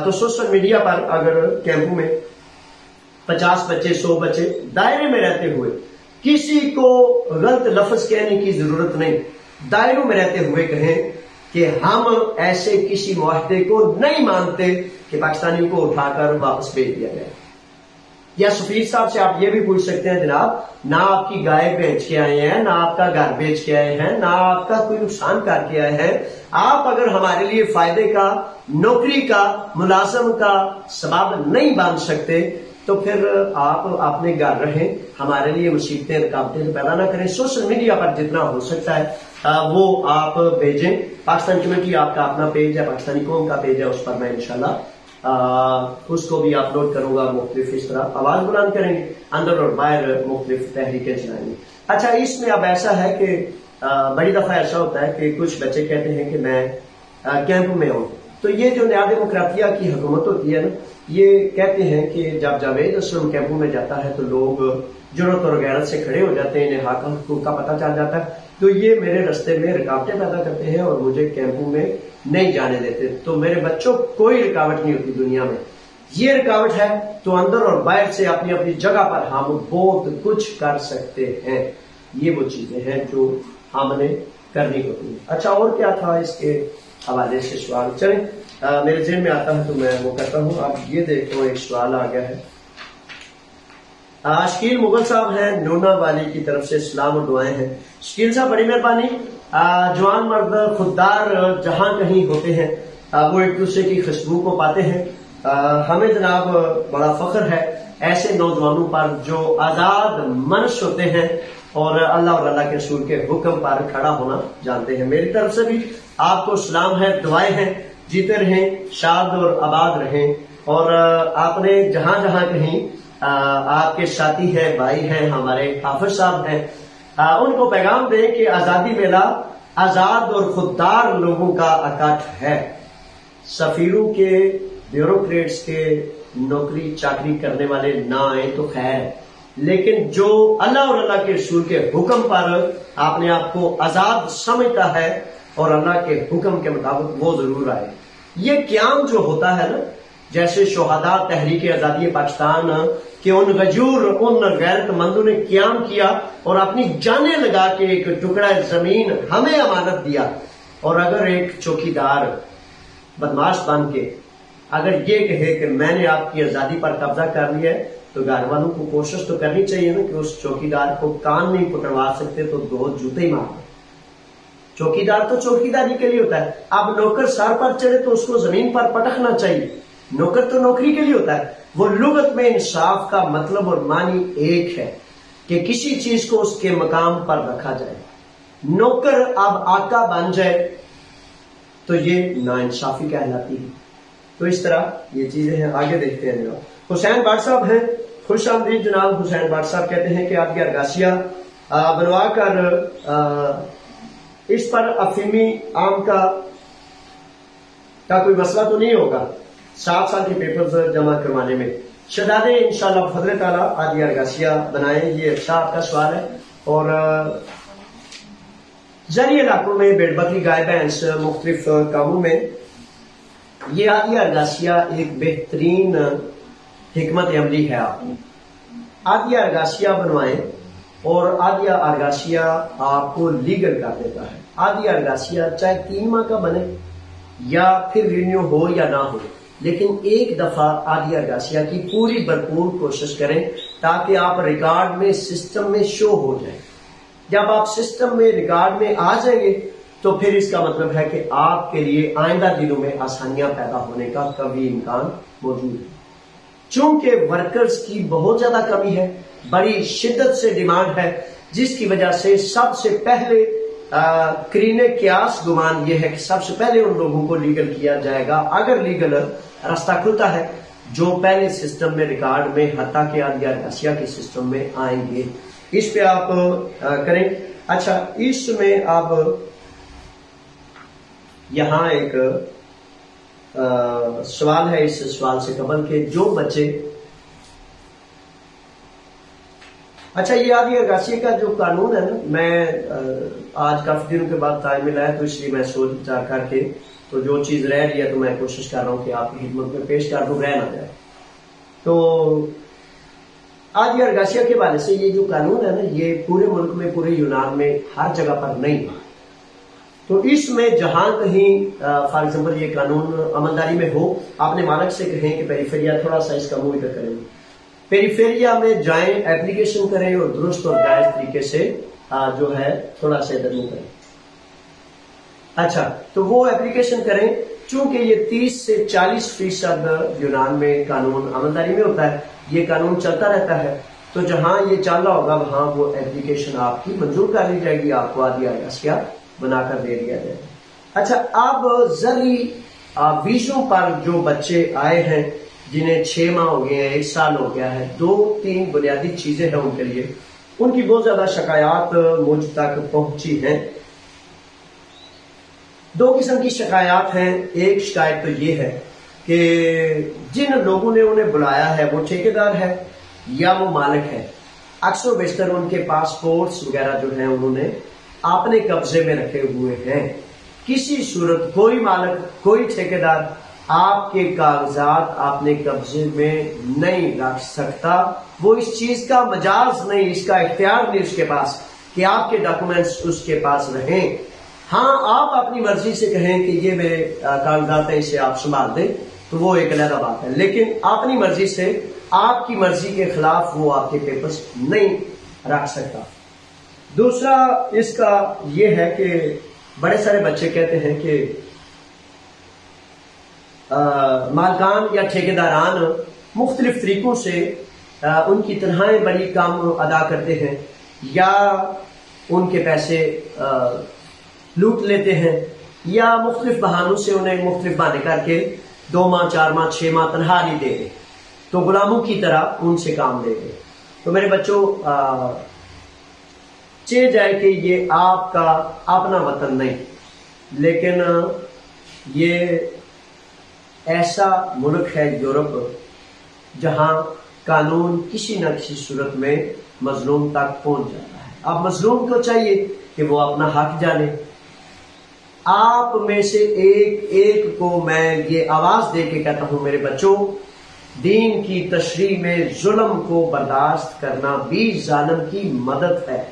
تو سوشل میڈیا پر اگر کیمپوں میں 50 بچے 100 بچے دائرے میں رہتے ہوئے، کسی کو غلط لفظ کہنے کی ضرورت نہیں، دائروں میں رہتے ہوئے کہیں کہ ہم ایسے کسی معاہدے کو نہیں مانتے کہ پاکستانیوں کو اٹھا کر واپس بھیج دیا جائے۔ یا سفیر صاحب سے آپ یہ بھی پوچھ سکتے ہیں، جناب نہ آپ کی گائے بیچ کے آئے ہیں، نہ آپ کا گھر بیچ کے آئے ہیں، نہ آپ کا کوئی نقصان کر کے آئے ہیں، آپ اگر ہمارے لیے فائدے کا، نوکری کا، ملازم کا سبب نہیں بن سکتے تو پھر آپ اپنے گھر رہیں، ہمارے لیے مصیبتیں رکاوٹیں پیدا نہ کریں۔ سوشل میڈیا پر جتنا ہو سکتا ہے وہ آپ بھیجیں۔ پاکستان کمیٹی آپ کا اپنا پیج ہے، پاکستانی قوم کا پیج ہے، اس پر میں انشاءاللہ اس کو بھی اپلوڈ کروں گا۔ مختلف اس طرح آواز بلند کریں گے، اندر اور باہر مختلف تحریکیں چلائیں گے۔ اچھا، اس میں اب ایسا ہے کہ بڑی دفعہ ایسا ہوتا ہے کہ کچھ بچے کہتے ہیں کہ میں کیمپ میں ہوں، تو یہ جو نیا ڈیموکراتیہ کی حکومت ہوتی ہے نا، یہ کہتے ہیں کہ جب جاوید اسلم کیمپوں میں جاتا ہے تو لوگ جرأت اور غیرت سے کھڑے ہو جاتے ہیں، انہیں حق حقوق کا پتہ چل جاتا ہے، تو یہ میرے رستے میں رکاوٹیں پیدا کرتے ہیں اور مجھے کیمپوں میں نہیں جانے دیتے۔ تو میرے بچوں کوئی رکاوٹ نہیں ہوتی دنیا میں، یہ رکاوٹ ہے تو اندر اور باہر سے اپنی اپنی جگہ پر ہم بہت کچھ کر سکتے ہیں۔ یہ وہ چیزیں ہیں جو ہم نے کرنی ہوتی ہیں۔ اچھا، اور کیا تھا اس کے حوالے سے سوال؟ چلیں میرے ذہن میں آتا ہے تو میں وہ کرتا ہوں۔ اب یہ دیکھو ایک سوال آ گیا ہے، شکیل مغل صاحب ہیں نونا والی کی طرف سے، سلام اور دعائیں ہیں۔ شکیل صاحب بڑی مہربانی۔ جوان مرد خوددار جہاں کہیں ہوتے ہیں وہ ایک دوسرے کی خوشبو کو پاتے ہیں۔ ہمیں جناب بڑا فخر ہے ایسے نوجوانوں پر جو آزاد منش ہوتے ہیں اور اللہ اور اللہ کے رسول کے حکم پر کھڑا ہونا جانتے ہیں۔ میری طرف سے بھی آپ کو سلام ہے، دعائیں ہیں، جیتے رہیں، شاد اور آباد رہیں، اور آپ نے جہاں جہاں کہیں آپ کے ساتھی ہیں، بھائی ہیں، ہمارے حافظ صاحب ہیں، ان کو پیغام دیں کہ آزادی میلہ آزاد اور خوددار لوگوں کا اکٹھ ہے۔ سفیروں کے، بیوروکریٹس کے، نوکری چاکری کرنے والے نہ آئیں تو خیر، لیکن جو اللہ اور اللہ کے رسول کے حکم پر اپنے آپ کو آزاد سمجھتا ہے اور اللہ کے حکم کے مطابق وہ ضرور آئے۔ یہ قیام جو ہوتا ہے نا، جیسے شہداء تحریک آزادی پاکستان کے ان غجور، ان غیرت مندوں نے قیام کیا اور اپنی جانیں لگا کے ایک ٹکڑا زمین ہمیں امانت دیا، اور اگر ایک چوکیدار بدماش بن کے اگر یہ کہے کہ میں نے آپ کی آزادی پر قبضہ کر لیا ہے، تو گھر والوں کو کوشش تو کرنی چاہیے نا کہ اس چوکیدار کو کان نہیں پکڑوا سکتے تو 2 جوتے ہی مارتے۔ چوکیدار تو چوکیداری کے لیے ہوتا ہے، اب نوکر سر پر چڑھے تو اس کو زمین پر پٹکنا چاہیے، نوکر تو نوکری کے لیے ہوتا ہے۔ وہ لغت میں انصاف کا مطلب اور معنی ایک ہے کہ کسی چیز کو اس کے مقام پر رکھا جائے۔ نوکر اب آقا بن جائے تو یہ ناانصافی کہلاتی ہے۔ تو اس طرح یہ چیزیں ہیں۔ آگے دیکھتے ہیں جناب، حسین بٹ صاحب ہیں، خوش آمدید جناب۔ حسین بٹ صاحب کہتے ہیں کہ آپ کی ارگاسیہ بنوا کر اس پر افیمی عام کا کوئی مسئلہ تو نہیں ہوگا 7 سال کے پیپرز جمع کروانے میں؟ شہزادے انشاءاللہ بفضل تعالیٰ آدھی ارگاسیہ بنائیں۔ یہ اچھا آپ کا سوال ہے۔ اور زرعی علاقوں میں بھیڑ بکری، گائے بھینس، مختلف کاموں میں یہ آدھی ارگاسیہ ایک بہترین حکمت عملی ہے۔ آپ آدھی ارگاسیہ بنوائیں اور آدھی ارگاسیہ آپ کو لیگل کر دیتا ہے۔ آدھی ارگاسیہ چاہے 3 ماہ کا بنے یا پھر رینیو ہو یا نہ ہو، لیکن ایک دفعہ آدھی ارگاسیہ کی پوری بھرپور کوشش کریں تاکہ آپ ریکارڈ میں، سسٹم میں شو ہو جائیں۔ جب آپ سسٹم میں، ریکارڈ میں آ جائیں گے تو پھر اس کا مطلب ہے کہ آپ کے لیے آئندہ دنوں میں آسانیاں پیدا ہونے کا قوی امکان موجود ہے۔ چونکہ ورکرز کی بہت زیادہ کمی ہے، بڑی شدت سے ڈیمانڈ ہے، جس کی وجہ سے سب سے پہلے کرین قیاس گمان یہ ہے کہ سب سے پہلے ان لوگوں کو لیگل کیا جائے گا، اگر لیگل راستہ کھلتا ہے، جو پہلے سسٹم میں، ریکارڈ میں، حتیٰ کہ آدھی ارگاسیہ کے سسٹم میں آئیں گے۔ اس پہ آپ کریں۔ اچھا، اس میں آپ یہاں ایک سوال ہے اس سوال سے قبل کہ جو بچے، اچھا یہ عادی ارگاسیہ کا جو قانون ہے نا، میں آج کافی دنوں کے بعد ٹائم ملا ہے تو اس لیے میں سوچ وچار کر کے تو جو چیز رہ رہی ہے تو میں کوشش کر رہا ہوں کہ آپ کی خدمت میں پیش کر دوں، رہ نہ جائے۔ تو عادی ارگاسیہ کے حوالے سے یہ جو قانون ہے نا، یہ پورے ملک میں، پورے یونان میں ہر جگہ پر نہیں ہے۔ تو اس میں جہاں کہیں فار ایگزامپل یہ قانون عملداری میں ہو، آپ نے مالک سے کہیں کہ پیریفیریا تھوڑا سا اس کا مویدہ کریں، پیریفیریا میں جائیں، ایپلیکیشن کریں اور درست اور جائز طریقے سے جو ہے تھوڑا سا ادھر کریں۔ اچھا تو وہ ایپلیکیشن کریں، چونکہ یہ 30 سے 40% یونان میں قانون عملداری میں ہوتا ہے، یہ قانون چلتا رہتا ہے، تو جہاں یہ چل رہا ہوگا وہاں وہ ایپلیکیشن آپ کی منظور کر لی جائے گی، آپ کو عادی ارگاسیہ بنا کر دے دیا جائے گا۔ اچھا اب زرعی ویزوں پر جو بچے آئے ہیں جنہیں 6 ماہ ہو گئے ہیں، 1 سال ہو گیا ہے، 2-3 بنیادی چیزیں ہیں ان کے لیے، ان کی بہت زیادہ شکایات مجھ تک پہنچی ہیں۔ 2 قسم کی شکایات ہیں۔ ایک شکایت تو یہ ہے کہ جن لوگوں نے انہیں بلایا ہے وہ ٹھیکیدار ہے یا وہ مالک ہے، اکثر و بیشتر ان کے پاسپورٹس وغیرہ جو ہیں انہوں نے اپنے قبضے میں رکھے ہوئے ہیں۔ کسی صورت کوئی مالک، کوئی ٹھیکیدار آپ کے کاغذات اپنے قبضے میں نہیں رکھ سکتا، وہ اس چیز کا مجاز نہیں، اس کا اختیار نہیں اس کے پاس کہ آپ کے ڈاکومنٹس اس کے پاس رہیں۔ ہاں آپ اپنی مرضی سے کہیں کہ یہ میرے کاغذات ہیں، اسے آپ سنبھال دیں، تو وہ ایک علیحدہ بات ہے، لیکن اپنی مرضی سے، آپ کی مرضی کے خلاف وہ آپ کے پیپرز نہیں رکھ سکتا۔ دوسرا اس کا یہ ہے کہ بڑے سارے بچے کہتے ہیں کہ مالکان یا ٹھیکیداران مختلف طریقوں سے ان کی تنخواہیں بڑی کم ادا کرتے ہیں یا ان کے پیسے لوٹ لیتے ہیں یا مختلف بہانوں سے انہیں مختلف بہانے کر کے 2 ماہ 4 ماہ 6 ماہ تنخواہ نہیں دے، تو غلاموں کی طرح ان سے کام لے گئے۔ تو میرے بچوں چاہے جائے کہ یہ آپ کا اپنا وطن نہیں، لیکن یہ ایسا ملک ہے یورپ جہاں قانون کسی نہ کسی صورت میں مظلوم تک پہنچ جاتا ہے۔ اب مظلوم کو چاہیے کہ وہ اپنا حق جانے۔ آپ میں سے ایک ایک کو میں یہ آواز دے کے کہتا ہوں، میرے بچوں، دین کی تشریح میں ظلم کو برداشت کرنا بھی ظالم کی مدد ہے،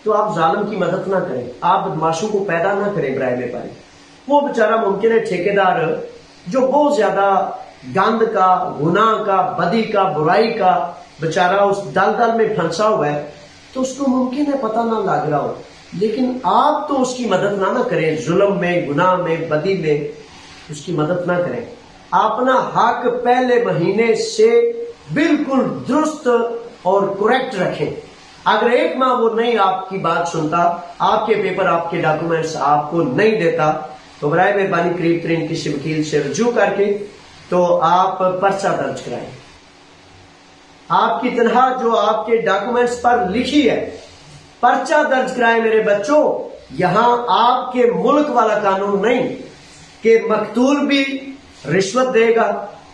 تو آپ ظالم کی مدد نہ کریں، آپ بدماشوں کو پیدا نہ کریں برائے میں پائے۔ وہ بیچارہ ممکن ہے ٹھیکیدار جو بہت زیادہ گند کا، گناہ کا، بدی کا، برائی کا بیچارہ اس دلدل میں پھنسا ہوا ہے، تو اس کو ممکن ہے پتہ نہ لگ رہا ہو، لیکن آپ تو اس کی مدد نہ کریں، ظلم میں، گناہ میں، بدی میں اس کی مدد نہ کریں۔ اپنا حق پہلے مہینے سے بالکل درست اور کریکٹ رکھیں۔ اگر 1 ماہ وہ نہیں آپ کی بات سنتا، آپ کے پیپر، آپ کے ڈاکومنٹس آپ کو نہیں دیتا، تو برائے مہربانی قریب ترین کسی وکیل سے رجوع کر کے تو آپ پرچہ درج کرائیں۔ آپ کی تنخواہ جو آپ کے ڈاکومنٹس پر لکھی ہے، پرچہ درج کرائیں میرے بچوں۔ یہاں آپ کے ملک والا قانون نہیں کہ مقتول بھی رشوت دے گا،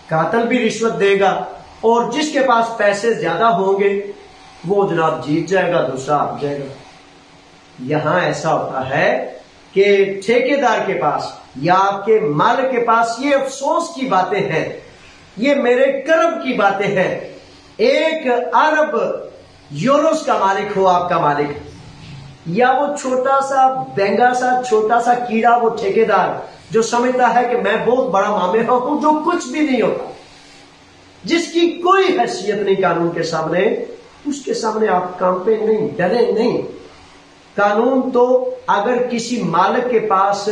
قاتل بھی رشوت دے گا، اور جس کے پاس پیسے زیادہ ہوں گے وہ جناب جیت جائے گا، دوسرا ہار جائے گا۔ یہاں ایسا ہوتا ہے کہ ٹھیکیدار کے پاس یا آپ کے مالک کے پاس یہ افسوس کی باتیں ہیں، یہ میرے کرم کی باتیں ہیں۔ 1 ارب یوروز کا مالک ہو آپ کا مالک، یا وہ چھوٹا سا بینگا سا چھوٹا سا کیڑا، وہ ٹھیکیدار جو سمجھتا ہے کہ میں بہت بڑا مامرا ہوں، جو کچھ بھی نہیں ہوتا، جس کی کوئی حیثیت نہیں قانون کے سامنے، اس کے سامنے آپ کانپیں نہیں، ڈریں نہیں۔ قانون تو اگر کسی مالک کے پاس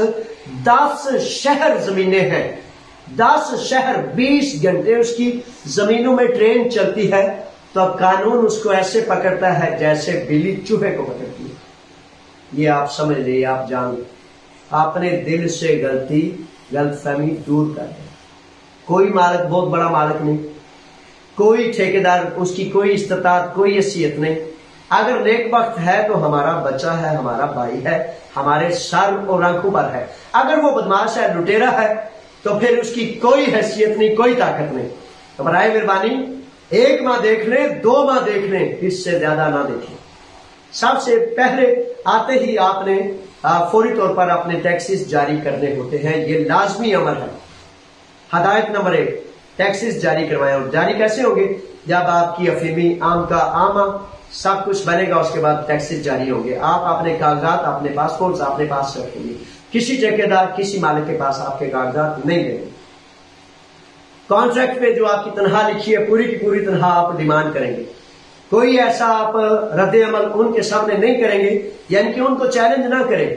10 شہر زمینیں ہیں، 10 شہر 20 گھنٹے اس کی زمینوں میں ٹرین چلتی ہے، تو قانون اس کو ایسے پکڑتا ہے جیسے بلی چوہے کو پکڑتی ہے۔ یہ آپ سمجھ لیں، آپ جان لیں، اپنے دل سے غلط فہمی دور کر دیں۔ کوئی مالک بہت بڑا مالک نہیں، کوئی ٹھیکیدار اس کی کوئی استطاعت، کوئی حیثیت نہیں۔ اگر نیک وقت ہے تو ہمارا بچہ ہے، ہمارا بھائی ہے، ہمارے سر اور آنکھوں پر ہے۔ اگر وہ بدماش ہے، لٹیرا ہے، تو پھر اس کی کوئی حیثیت نہیں، کوئی طاقت نہیں. تو برائے مہربانی 1 ماہ دیکھ لیں، 2 ماہ دیکھ لیں، اس سے زیادہ نہ دیکھیں. سب سے پہلے آتے ہی آپ نے فوری طور پر اپنے ٹیکسز جاری کرنے ہوتے ہیں، یہ لازمی عمل ہے. ہدایت نمبر 1، ٹیکسز جاری کروائیں. اور جاری کیسے ہوں گے؟ جب آپ کی افیمی، آم کا آمہ سب کچھ بنے گا، اس کے بعد ٹیکسز جاری ہوں گے. آپ اپنے کاغذات، اپنے پاسپورٹ اپنے پاس رکھیں گے. کسی ٹھیکیدار، کسی مالک کے پاس آپ کے کاغذات نہیں دیں گے. کانٹریکٹ پہ جو آپ کی تنخواہ لکھی ہے، پوری کی پوری تنخواہ آپ ڈیمانڈ کریں گے. کوئی ایسا آپ رد عمل ان کے سامنے نہیں کریں گے، یعنی کہ ان کو چیلنج نہ کریں.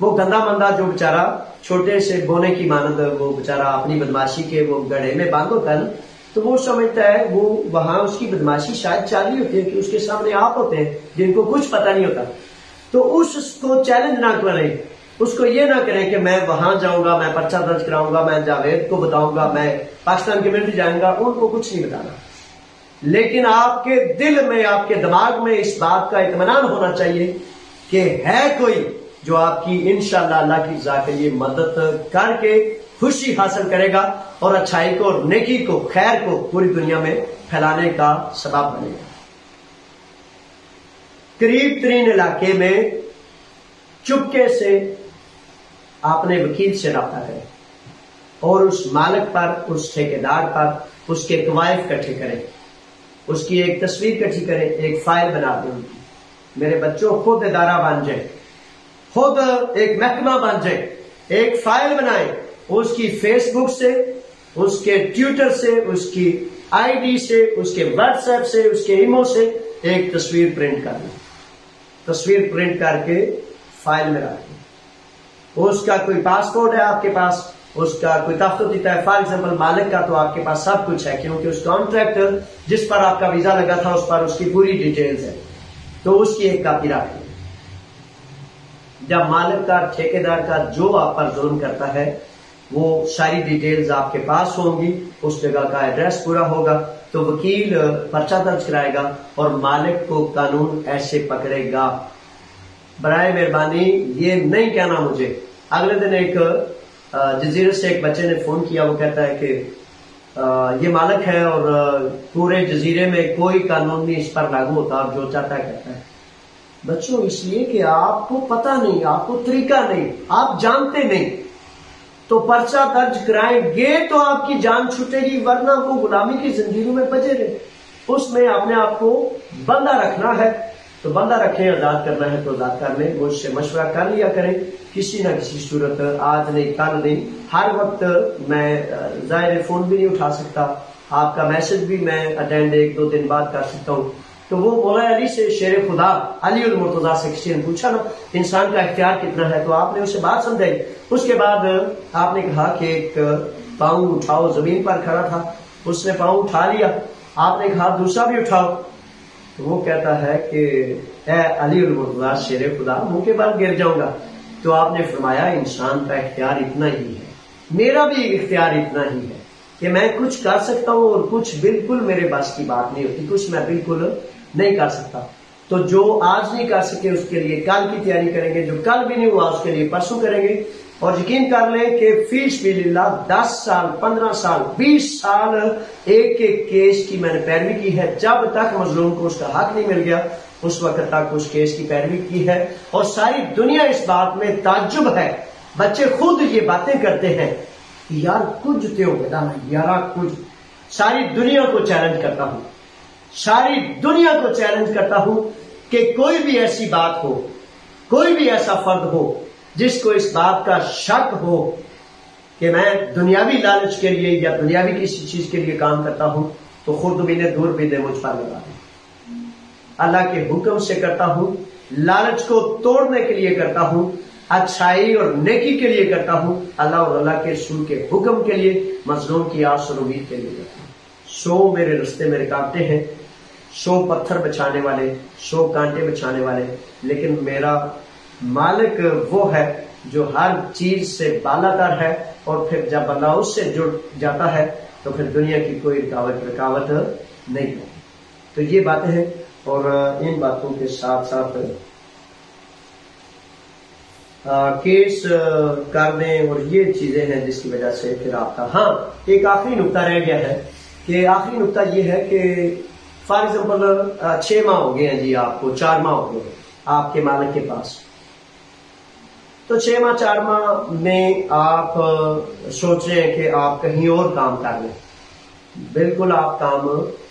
وہ گندا مندہ جو بیچارہ چھوٹے سے بونے کی مانند، وہ بیچارہ اپنی بدماشی کے وہ گڑھے میں بند ہوتا ہے، تو وہ سمجھتا ہے وہ وہاں اس کی بدماشی شاید چالی ہوتی ہے کہ اس کے سامنے آپ ہوتے ہیں جن کو کچھ پتہ نہیں ہوتا. تو اس کو چیلنج نہ کریں، اس کو یہ نہ کریں کہ میں وہاں جاؤں گا، میں پرچہ درج کراؤں گا، میں جاوید کو بتاؤں گا، میں پاکستان کی ملٹری جاؤں گا. ان کو کچھ نہیں بتانا، لیکن آپ کے دل میں، آپ کے دماغ میں اس بات کا اطمینان ہونا چاہیے کہ ہے کوئی جو آپ کی انشاءاللہ اللہ کی رضا کے لیے مدد کر کے خوشی حاصل کرے گا اور اچھائی کو اور نیکی کو، خیر کو پوری دنیا میں پھیلانے کا سبب بنے گا. قریب ترین علاقے میں چپکے سے آپ نے وکیل سے رابطہ کریں اور اس مالک پر، اس ٹھیکیدار پر اس کے قوائف اکٹھے کریں، اس کی ایک تصویر اکٹھی کریں، ایک فائل بنا دیں. ان کی میرے بچوں خود ادارہ بن جائیں، خود ایک محکمہ بن جائیں، ایک فائل بنائیں، اس کی فیس بک سے، اس کے ٹویٹر سے، اس کی آئی ڈی سے، اس کے واٹس ایپ سے، اس کے ایمو سے ایک تصویر پرنٹ کر لیں. تصویر پرنٹ کر کے فائل میں رکھ دیں. اس کا کوئی پاسپورٹ ہے آپ کے پاس، اس کا کوئی دفتر دیتا ہے، فار ایگزامپل مالک کا، تو آپ کے پاس سب کچھ ہے کیونکہ اس کانٹریکٹ جس پر آپ کا ویزا لگا تھا اس پر اس کی پوری ڈیٹیلز ہے، تو اس کی ایک کاپی رکھ لیں. جب مالک کا، ٹھیکیدار کا جو آپ پر ظلم کرتا ہے وہ ساری ڈیٹیلز آپ کے پاس ہوں گی، اس جگہ کا ایڈریس پورا ہوگا، تو وکیل پرچہ درج کرائے گا اور مالک کو قانون ایسے پکڑے گا. برائے مہربانی یہ نہیں کہنا مجھے. اگلے دن ایک جزیرے سے ایک بچے نے فون کیا، وہ کہتا ہے کہ یہ مالک ہے اور پورے جزیرے میں کوئی قانون نہیں اس پر لاگو ہوتا اور جو چاہتا ہے کرتا ہے. بچوں اس لیے کہ آپ کو پتہ نہیں، آپ کو طریقہ نہیں، آپ جانتے نہیں، تو پرچہ درج کرائیں گے تو آپ کی جان چھوٹے گی، ورنہ وہ غلامی کی زنجیروں میں بجے رہے. اس میں اپنے آپ کو بندہ رکھنا ہے تو بندہ رکھیں، آزاد کرنا ہے تو آزاد کر لیں. مجھ سے مشورہ کر لیا کریں کسی نہ کسی صورت، آج نہیں کل نہیں، ہر وقت. میں ظاہر فون بھی نہیں اٹھا سکتا، آپ کا میسج بھی میں اٹینڈ 1-2 دن بعد کر سکتا ہوں. تو وہ مولا علی سے، شیر خدا علی المرتضیٰ سے کسی نے پوچھا نا انسان کا اختیار کتنا ہے، تو آپ نے اسے بات سمجھائی. اس کے بعد آپ نے کہا کہ ایک پاؤں اٹھاؤ، زمین پر کھڑا تھا، اس نے پاؤں اٹھا لیا. آپ نے کہا دوسرا بھی اٹھاؤ، تو وہ کہتا ہے کہ اے علی المرتضیٰ شیر خدا منہ کے بل گر جاؤں گا. تو آپ نے فرمایا انسان کا اختیار اتنا ہی ہے، میرا بھی اختیار اتنا ہی ہے کہ میں کچھ کر سکتا ہوں اور کچھ بالکل میرے بس کی بات نہیں ہوتی، کچھ میں بالکل نہیں کر سکتا. تو جو آج نہیں کر سکے اس کے لیے کل کی تیاری کریں گے، جو کل بھی نہیں ہوا اس کے لیے پرسوں کریں گے. اور یقین کر لیں کہ فی سبیل اللہ 10 سال 15 سال 20 سال ایک ایک کیس کی میں نے پیروی کی ہے. جب تک مظلوم کو اس کا حق نہیں مل گیا اس وقت تک اس کیس کی پیروی کی ہے. اور ساری دنیا اس بات میں تعجب ہے، بچے خود یہ باتیں کرتے ہیں یار کچھ تیو بتا یارا کچھ. ساری دنیا کو چیلنج کرتا ہوں، ساری دنیا کو چیلنج کرتا ہوں کہ کوئی بھی ایسی بات ہو، کوئی بھی ایسا فرد ہو جس کو اس بات کا شک ہو کہ میں دنیاوی لالچ کے لیے یا دنیاوی کسی چیز کے لیے کام کرتا ہوں، تو خود بھی نے دور بھی دے مجھ پر لگا دیں. اللہ کے حکم سے کرتا ہوں، لالچ کو توڑنے کے لیے کرتا ہوں، اچھائی اور نیکی کے لیے کرتا ہوں، اللہ اور اللہ کے رسول کے حکم کے لیے، مظلوم کی آس اور امید کے لیے کرتا ہوں. 100 میرے رستے میں رکاوٹیں ہیں، 100 پتھر بچھانے والے، 100 کانٹے بچھانے والے، لیکن میرا مالک وہ ہے جو ہر چیز سے بالا تر ہے. اور پھر جب بندہ اس سے جڑ جاتا ہے تو پھر دنیا کی کوئی رکاوٹ نہیں ہے. تو یہ باتیں ہیں، اور ان باتوں کے ساتھ ساتھ کیس کر دیں، اور یہ چیزیں ہیں جس کی وجہ سے پھر آپ کا ہاں ایک آخری نقطہ رہ گیا ہے کہ آخری نقطہ یہ ہے کہ فار ایگزامپل 6 ماہ ہو گئے ہیں جی، آپ کو 4 ماہ ہو گئے ہیں آپ کے مالک کے پاس، تو 6 ماہ 4 ماہ میں آپ سوچ رہے ہیں کہ آپ کہیں اور کام کر لیں. بالکل آپ کام،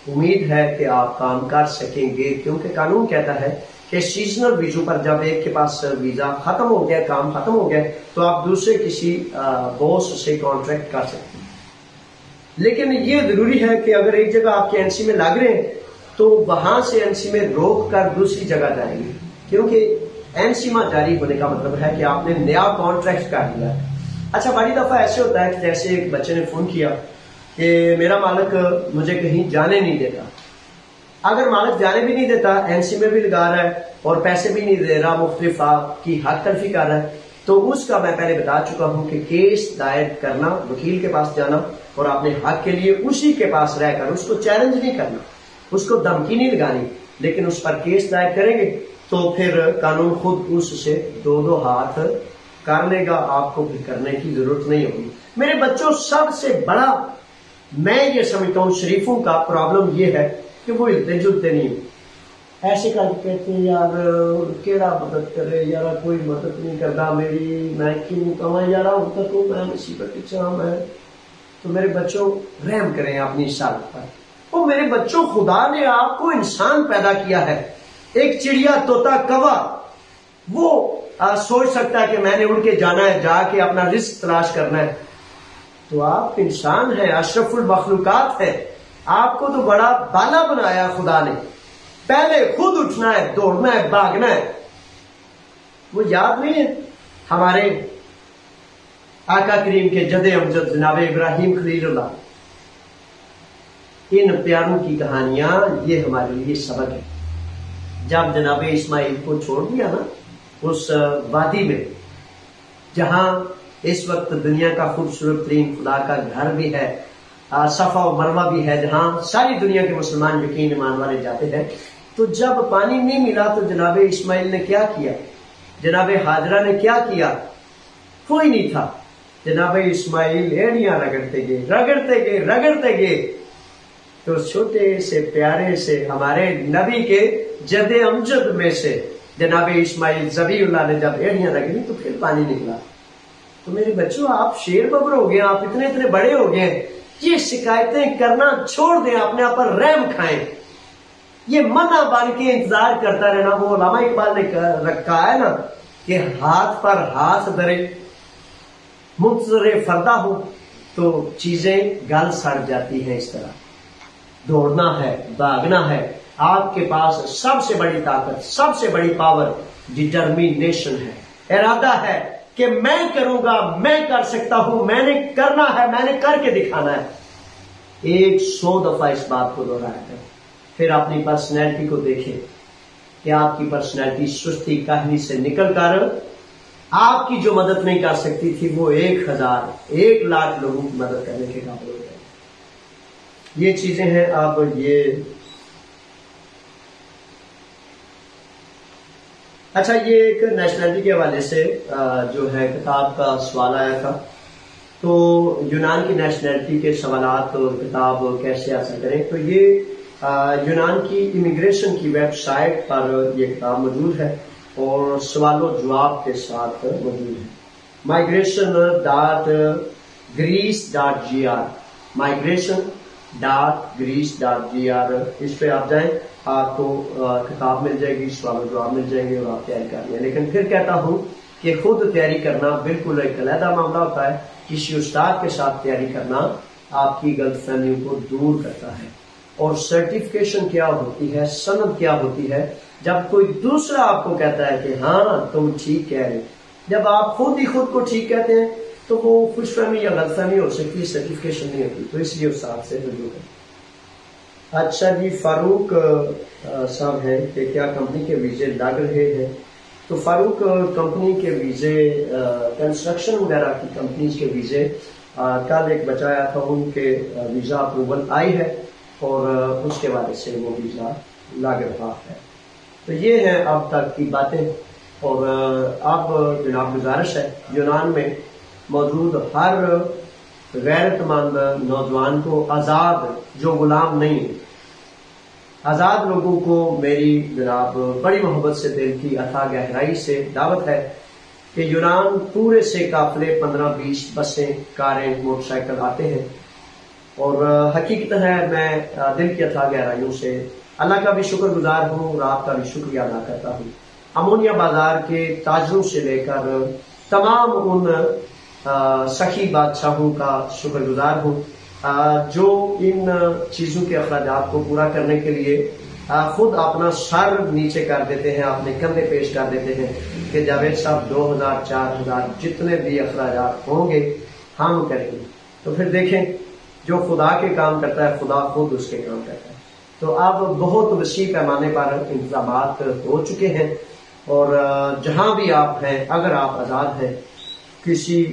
امید ہے کہ آپ کام کر سکیں گے، کیونکہ قانون کہتا ہے کہ سیزنل ویزوں پر جب ایک کے پاس ویزا ختم ہو گیا، کام ختم ہو گیا، تو آپ دوسرے کسی باس سے کانٹریکٹ کر سکتے ہیں. لیکن یہ ضروری ہے کہ اگر ایک جگہ آپ کے این سی میں لگ رہے ہیں تو وہاں سے این سی میں روک کر دوسری جگہ جائیں گے، کیونکہ این سی میں جاری ہونے کا مطلب ہے کہ آپ نے نیا کانٹریکٹ کر لیا ہے. اچھا، بڑی دفعہ ایسے ہوتا ہے کہ جیسے ایک بچے نے فون کیا کہ میرا مالک مجھے کہیں جانے نہیں دیتا. اگر مالک جانے بھی نہیں دیتا، این سی میں بھی لگا رہا ہے اور پیسے بھی نہیں دے رہا، مختلف آپ کی حق تلفی کر رہا ہے، تو اس کا میں پہلے بتا چکا ہوں کہ کیس دائر کرنا، وکیل کے پاس جانا اور اپنے حق کے لیے اسی کے پاس رہ کر اس کو چیلنج نہیں کرنا، اس کو دھمکی نہیں لگانی، لیکن اس پر کیس دائر کریں گے تو پھر قانون خود اس سے 2 ہاتھ کر لے گا، آپ کو پھر کرنے کی ضرورت نہیں ہوگی. میرے بچوں، سب سے بڑا میں یہ سمجھتا ہوں شریفوں کا پرابلم یہ ہے کہ وہ ہلتے جلتے نہیں، ایسے کر کے کہتے ہیں یار کیڑا مدد کرے، یار کوئی مدد نہیں کرتا میری، میں کیوں کہاں یار ہوتا تو میں مصیبت کے چاہ میں. تو میرے بچوں رحم کریں اپنی سالت پر. وہ میرے بچوں، خدا نے آپ کو انسان پیدا کیا ہے، ایک چڑیا طوطا کوا وہ سوچ سکتا ہے کہ میں نے اڑ کے جانا ہے، جا کے اپنا رزق تلاش کرنا ہے. تو آپ انسان ہیں، اشرف المخلوقات ہے، آپ کو تو بڑا بالا بنایا خدا نے. پہلے خود اٹھنا ہے، دوڑنا ہے، بھاگنا ہے. وہ یاد نہیں ہے ہمارے آقا کریم کے جد امجد جناب ابراہیم خلیل اللہ؟ ان پیاروں کی کہانیاں یہ ہمارے لیے سبق ہے. جب جناب اسماعیل کو چھوڑ دیا نا اس وادی میں، جہاں اس وقت دنیا کا خوبصورت ترین خدا کا گھر بھی ہے، صفا و مروہ بھی ہے، جہاں ساری دنیا کے مسلمان یقین ایمان والے جاتے ہیں، تو جب پانی نہیں ملا تو جناب اسماعیل نے کیا کیا، جناب حاجرہ نے کیا کیا؟ کوئی نہیں تھا. جناب اسماعیل ایڑیاں رگڑتے گئے تو چھوٹے سے پیارے سے ہمارے نبی کے جد امجد میں سے جناب اسماعیل ذبیح اللہ نے جب ایڑیاں رگڑی تو پھر پانی نکلا. تو میرے بچوں، آپ شیر ببر ہو گئے، آپ اتنے بڑے ہو گئے، یہ شکایتیں کرنا چھوڑ دیں، اپنے آپ پر رحم کھائیں. یہ منع بن کے انتظار کرتا رہنا، وہ علامہ اقبال نے رکھا ہے نا کہ ہاتھ پر ہاتھ دھرے منتظر فردہ ہو تو چیزیں گل سڑ جاتی ہیں. اس طرح دوڑنا ہے، بھاگنا ہے. آپ کے پاس سب سے بڑی طاقت، سب سے بڑی پاور ڈٹرمینیشن ہے، ارادہ ہے کہ میں کروں گا، میں کر سکتا ہوں، میں نے کرنا ہے، میں نے کر کے دکھانا ہے. 100 دفعہ اس بات کو دہرایا ہے. پھر اپنی پرسنالٹی کو دیکھیں کہ آپ کی پرسنالٹی سستی کاہلی سے نکل کر آپ کی جو مدد نہیں کر سکتی تھی وہ 1 لاکھ لوگوں کی مدد کرنے کے قابل ہو جائے. یہ چیزیں ہیں. اب یہ اچھا، یہ ایک نیشنلٹی کے حوالے سے جو ہے کتاب کا سوال آیا تھا، تو یونان کی نیشنلٹی کے سوالات اور کتاب کیسے حاصل کریں. تو یہ یونان کی امیگریشن کی ویب سائٹ پر یہ کتاب موجود ہے اور سوال و جواب کے ساتھ موجود ہے. migration.greece.gr migration.greece.gr اس پہ آپ جائیں، آپ کو کتاب مل جائے گی، سوال و جواب مل جائیں گے اور آپ تیاری کر لیں. لیکن پھر کہتا ہوں کہ خود تیاری کرنا بالکل ایک علیحدہ معاملہ ہوتا ہے. کسی استاد کے ساتھ تیاری کرنا آپ کی غلط فہمیوں کو دور کرتا ہے. اور سرٹیفکیشن کیا ہوتی ہے، سند کیا ہوتی ہے؟ جب کوئی دوسرا آپ کو کہتا ہے کہ ہاں تم ٹھیک کہہ رہے، جب آپ خود ہی خود کو ٹھیک کہتے ہیں تو وہ خوش فہمی یا غلط فہمی ہو سکتی ہے، سرٹیفکیشن نہیں ہوتی. تو اس لیے استاد سے رجوع ہے. اچھا جی، فاروق صاحب ہیں کہ کیا کمپنی کے ویزے لگ رہے ہیں؟ تو فاروق، کمپنی کے ویزے، کنسٹرکشن وغیرہ کی کمپنیز کے ویزے، کل ایک بچہ آیا تھا، ان کے ویزا اپروول آئی ہے اور اس کے وجہ سے وہ ویزا لگ رہا ہے. تو یہ ہیں اب تک کی باتیں. اور اب جناب گزارش ہے یونان میں موجود ہر غیرت مند نوجوان کو آزاد، جو غلام نہیں ہے، آزاد لوگوں کو میری جناب بڑی محبت سے دل کی عطا گہرائی سے دعوت ہے کہ یونان پورے سے قافلے 15-20 بسیں، کاریں، موٹر سائیکل آتے ہیں، اور حقیقت ہے میں دل کی عطا گہرائیوں سے اللہ کا بھی شکر گزار ہوں اور آپ کا بھی شکریہ ادا کرتا ہوں۔ امونیا بازار کے تاجروں سے لے کر تمام ان سخی بادشاہوں کا شکر گزار ہوں جو ان چیزوں کے اخراجات کو پورا کرنے کے لیے خود اپنا سر نیچے کر دیتے ہیں، اپنے کندھے پیش کر دیتے ہیں کہ جاوید صاحب 2000 4000 جتنے بھی اخراجات ہوں گے ہم کریں گے۔ تو پھر دیکھیں جو خدا کے کام کرتا ہے خدا خود اس کے کام کرتا ہے۔ تو اب بہت وسیع پیمانے پر انتظامات ہو چکے ہیں، اور جہاں بھی آپ ہیں اگر آپ آزاد ہیں، کسی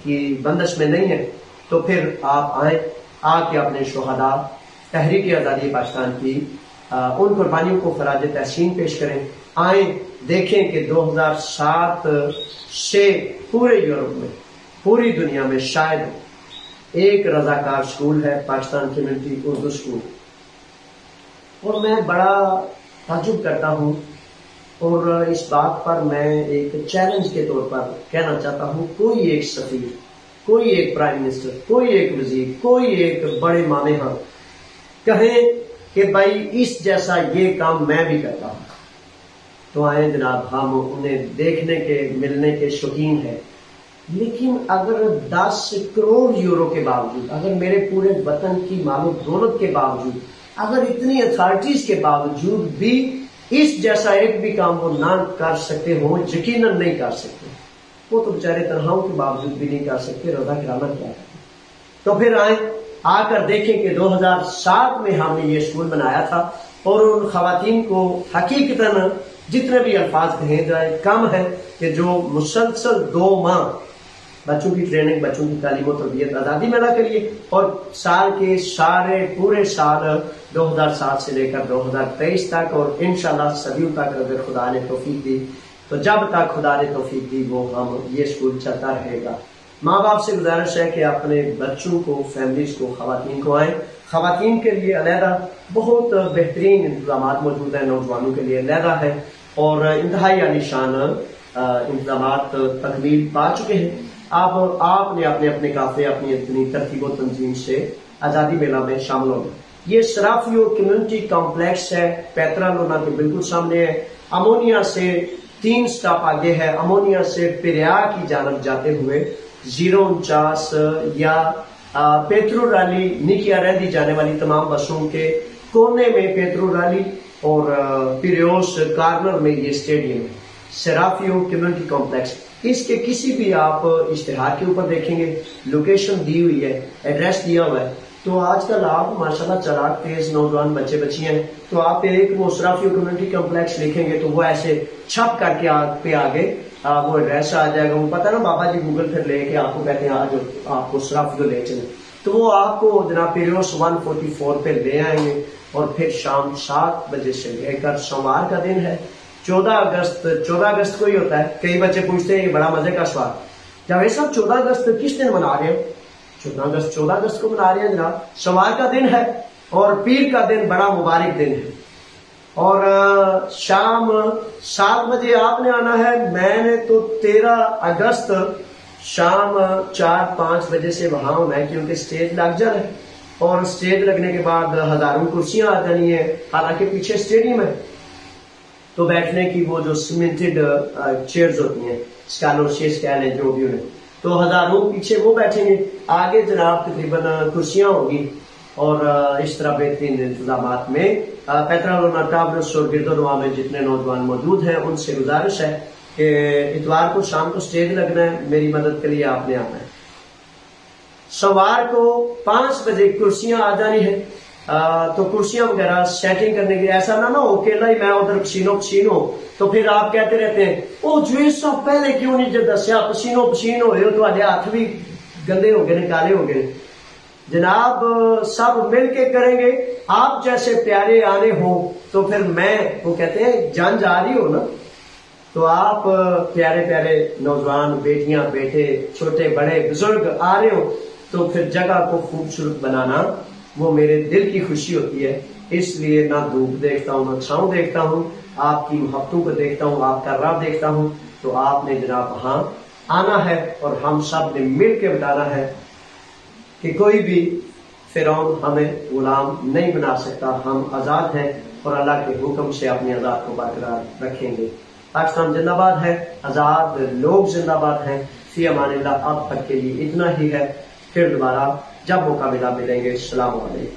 کی بندش میں نہیں ہے، تو پھر آپ آئیں، آ کے اپنے شہداء تحریک آزادی پاکستان کی ان قربانیوں کو خراج تحسین پیش کریں۔ آئیں دیکھیں کہ 2007 سے پورے یورپ میں، پوری دنیا میں شاید ایک رضاکار سکول ہے، پاکستان کمیونٹی اردو سکول، اور میں بڑا تعجب کرتا ہوں، اور اس بات پر میں ایک چیلنج کے طور پر کہنا چاہتا ہوں، کوئی ایک سفیر، کوئی ایک پرائم منسٹر، کوئی ایک وزیر، کوئی ایک بڑے مامے ہاں کہیں کہ بھائی اس جیسا یہ کام میں بھی کرتا ہوں، تو آئیں جناب، ہم انہیں دیکھنے کے ملنے کے شوقین ہیں۔ لیکن اگر 10 کروڑ یورو کے باوجود، اگر میرے پورے وطن کی مال و دولت کے باوجود، اگر اتنی اتھارٹیز کے باوجود بھی اس جیسا ایک بھی کام وہ نہ کر سکتے ہوں، یقیناً نہیں کر سکتے، وہ تو بیچارے تنہاؤں کے باوجود بھی نہیں کر سکتے، رضا کرامہ کیا ہے۔ تو پھر آئیں، آ کر دیکھیں کہ 2007 میں ہم نے یہ اسکول بنایا تھا، اور ان خواتین کو حقیقتاً جتنے بھی الفاظ کہیں جائیں کم ہے کہ جو مسلسل 2 ماہ بچوں کی ٹریننگ، بچوں کی تعلیم و تربیت آزادی میلہ کے لیے، اور سال کے سارے پورے سال 2007 سے لے کر 2023 تک، اور انشاءاللہ صدیوں تک اگر خدا نے توفیق دی، تو جب تک خدا نے توفیق دی وہ ہم یہ اسکول چلتا رہے گا۔ ماں باپ سے گزارش ہے کہ اپنے بچوں کو، فیملیز کو، خواتین کو آئیں، خواتین کے لیے علیحدہ بہت بہترین انتظامات موجود ہیں، نوجوانوں کے لیے علیحدہ ہے، اور انتہائی عالیشان انتظامات تکمیل پا چکے ہیں۔ اب آپ نے اپنے اپنے قافلے اپنی اپنی ترتیب و تنظیم سے آزادی میلہ میں شامل ہوں گے۔ یہ سرافیو کمیونٹی کمپلیکس ہے، پیترا لونا کے بالکل سامنے ہے، امونیا سے 3 سٹاپ آگے ہے، امونیا سے پیریا کی جانب جاتے ہوئے 049 یا پیترو رالی نیکیا ریڈی جانے والی تمام بسوں کے کونے میں پیترو رالی، اور پیریوس کارنر میں یہ اسٹیڈیم ہے، سرافیو کمیونٹی کمپلیکس۔ اس کے کسی بھی آپ اشتہار کے اوپر دیکھیں گے لوکیشن دی ہوئی ہے، ایڈریس دیا ہوا ہے۔ تو آج کل آپ ماشاءاللہ چلاک تیز نوجوان بچے بچیاں ہیں، تو آپ ایک وہ سرافیو کمیونٹی کمپلیکس لکھیں گے تو وہ ایسے چھپ کر کے پہ آگے وہ ایڈریس آ جائے گا، وہ پتہ نا بابا جی گوگل پھر لے کے آپ کو کہتے ہیں آج آپ کو سرافیو لے چلیں، تو وہ آپ کو جناب پیریوس 144 پہ لے آئیں گے، اور پھر شام 7 بجے سے لے کر سوموار کا دن ہے 14 اگست کو ہی ہوتا ہے۔ کئی بچے پوچھتے ہیں یہ بڑا مزے کا سوال، جاوید صاحب 14 اگست کس دن منا رہے ہیں؟ 14 اگست کو منا رہے ہیں جناب، سوموار کا دن ہے، اور پیر کا دن بڑا مبارک دن ہے، اور شام 7 بجے آپ نے آنا ہے۔ میں نے تو 13 اگست شام 4-5 بجے سے وہاں ہونا ہے، کیونکہ سٹیج لگ جانا ہے، اور سٹیج لگنے کے بعد ہزاروں کرسیاں آ جانی ہیں، حالانکہ پیچھے اسٹیڈیم ہے، تو بیٹھنے کی وہ جو سیمنٹڈ چیئرز ہوتی ہیں، اسکالرشیز کہہ لیں جو بھی انہیں، تو ہزاروں پیچھے وہ بیٹھیں گے، آگے جناب تقریباً کرسیاں ہوگی، اور اس طرح بہترین انتظامات میں پیترا لونا ٹاورس اور گرد و نواح میں جتنے نوجوان موجود ہیں ان سے گزارش ہے کہ اتوار کو شام کو سٹیج لگنا ہے، میری مدد کے لیے آپ نے آنا ہے۔ سوار کو 5 بجے کرسیاں آ جانی ہے، تو کرسیاں وغیرہ سیٹنگ کرنے کے لیے ایسا نہ ہو اکیلا ہی میں ادھر پسینو تو پھر آپ کہتے رہتے ہیں او جوید صاحب پہلے کیوں نہیں جو دسیا، پسینو ہوئے ہو تو ہاتھ بھی گندے ہو گئے، کالے ہو گئے۔ جناب سب مل کے کریں گے، آپ جیسے پیارے آنے ہوں تو پھر میں وہ کہتے ہیں جان جا رہی ہو نا، تو آپ پیارے پیارے نوجوان بیٹیاں بیٹے چھوٹے بڑے بزرگ آ رہے ہو تو پھر جگہ کو خوبصورت بنانا وہ میرے دل کی خوشی ہوتی ہے. اس لیے نہ دھوپ دیکھتا ہوں نہ چھاؤں دیکھتا ہوں، آپ کی محبتوں کو دیکھتا ہوں، آپ کا راہ دیکھتا ہوں. تو آپ نے جناب وہاں آنا ہے اور ہم سب نے مل کے بتانا ہے کہ کوئی بھی فرعون ہمیں غلام نہیں بنا سکتا. ہم آزاد ہیں اور اللہ کے حکم سے اپنی آزاد کو برقرار رکھیں گے. پاکستان زندہ باد ہے، آزاد لوگ زندہ باد ہیں. فی امان اللہ. اب تک کے لیے اتنا ہی ہے، پھر دوبارہ جب موقع ملا ملیں گے. السلام علیکم.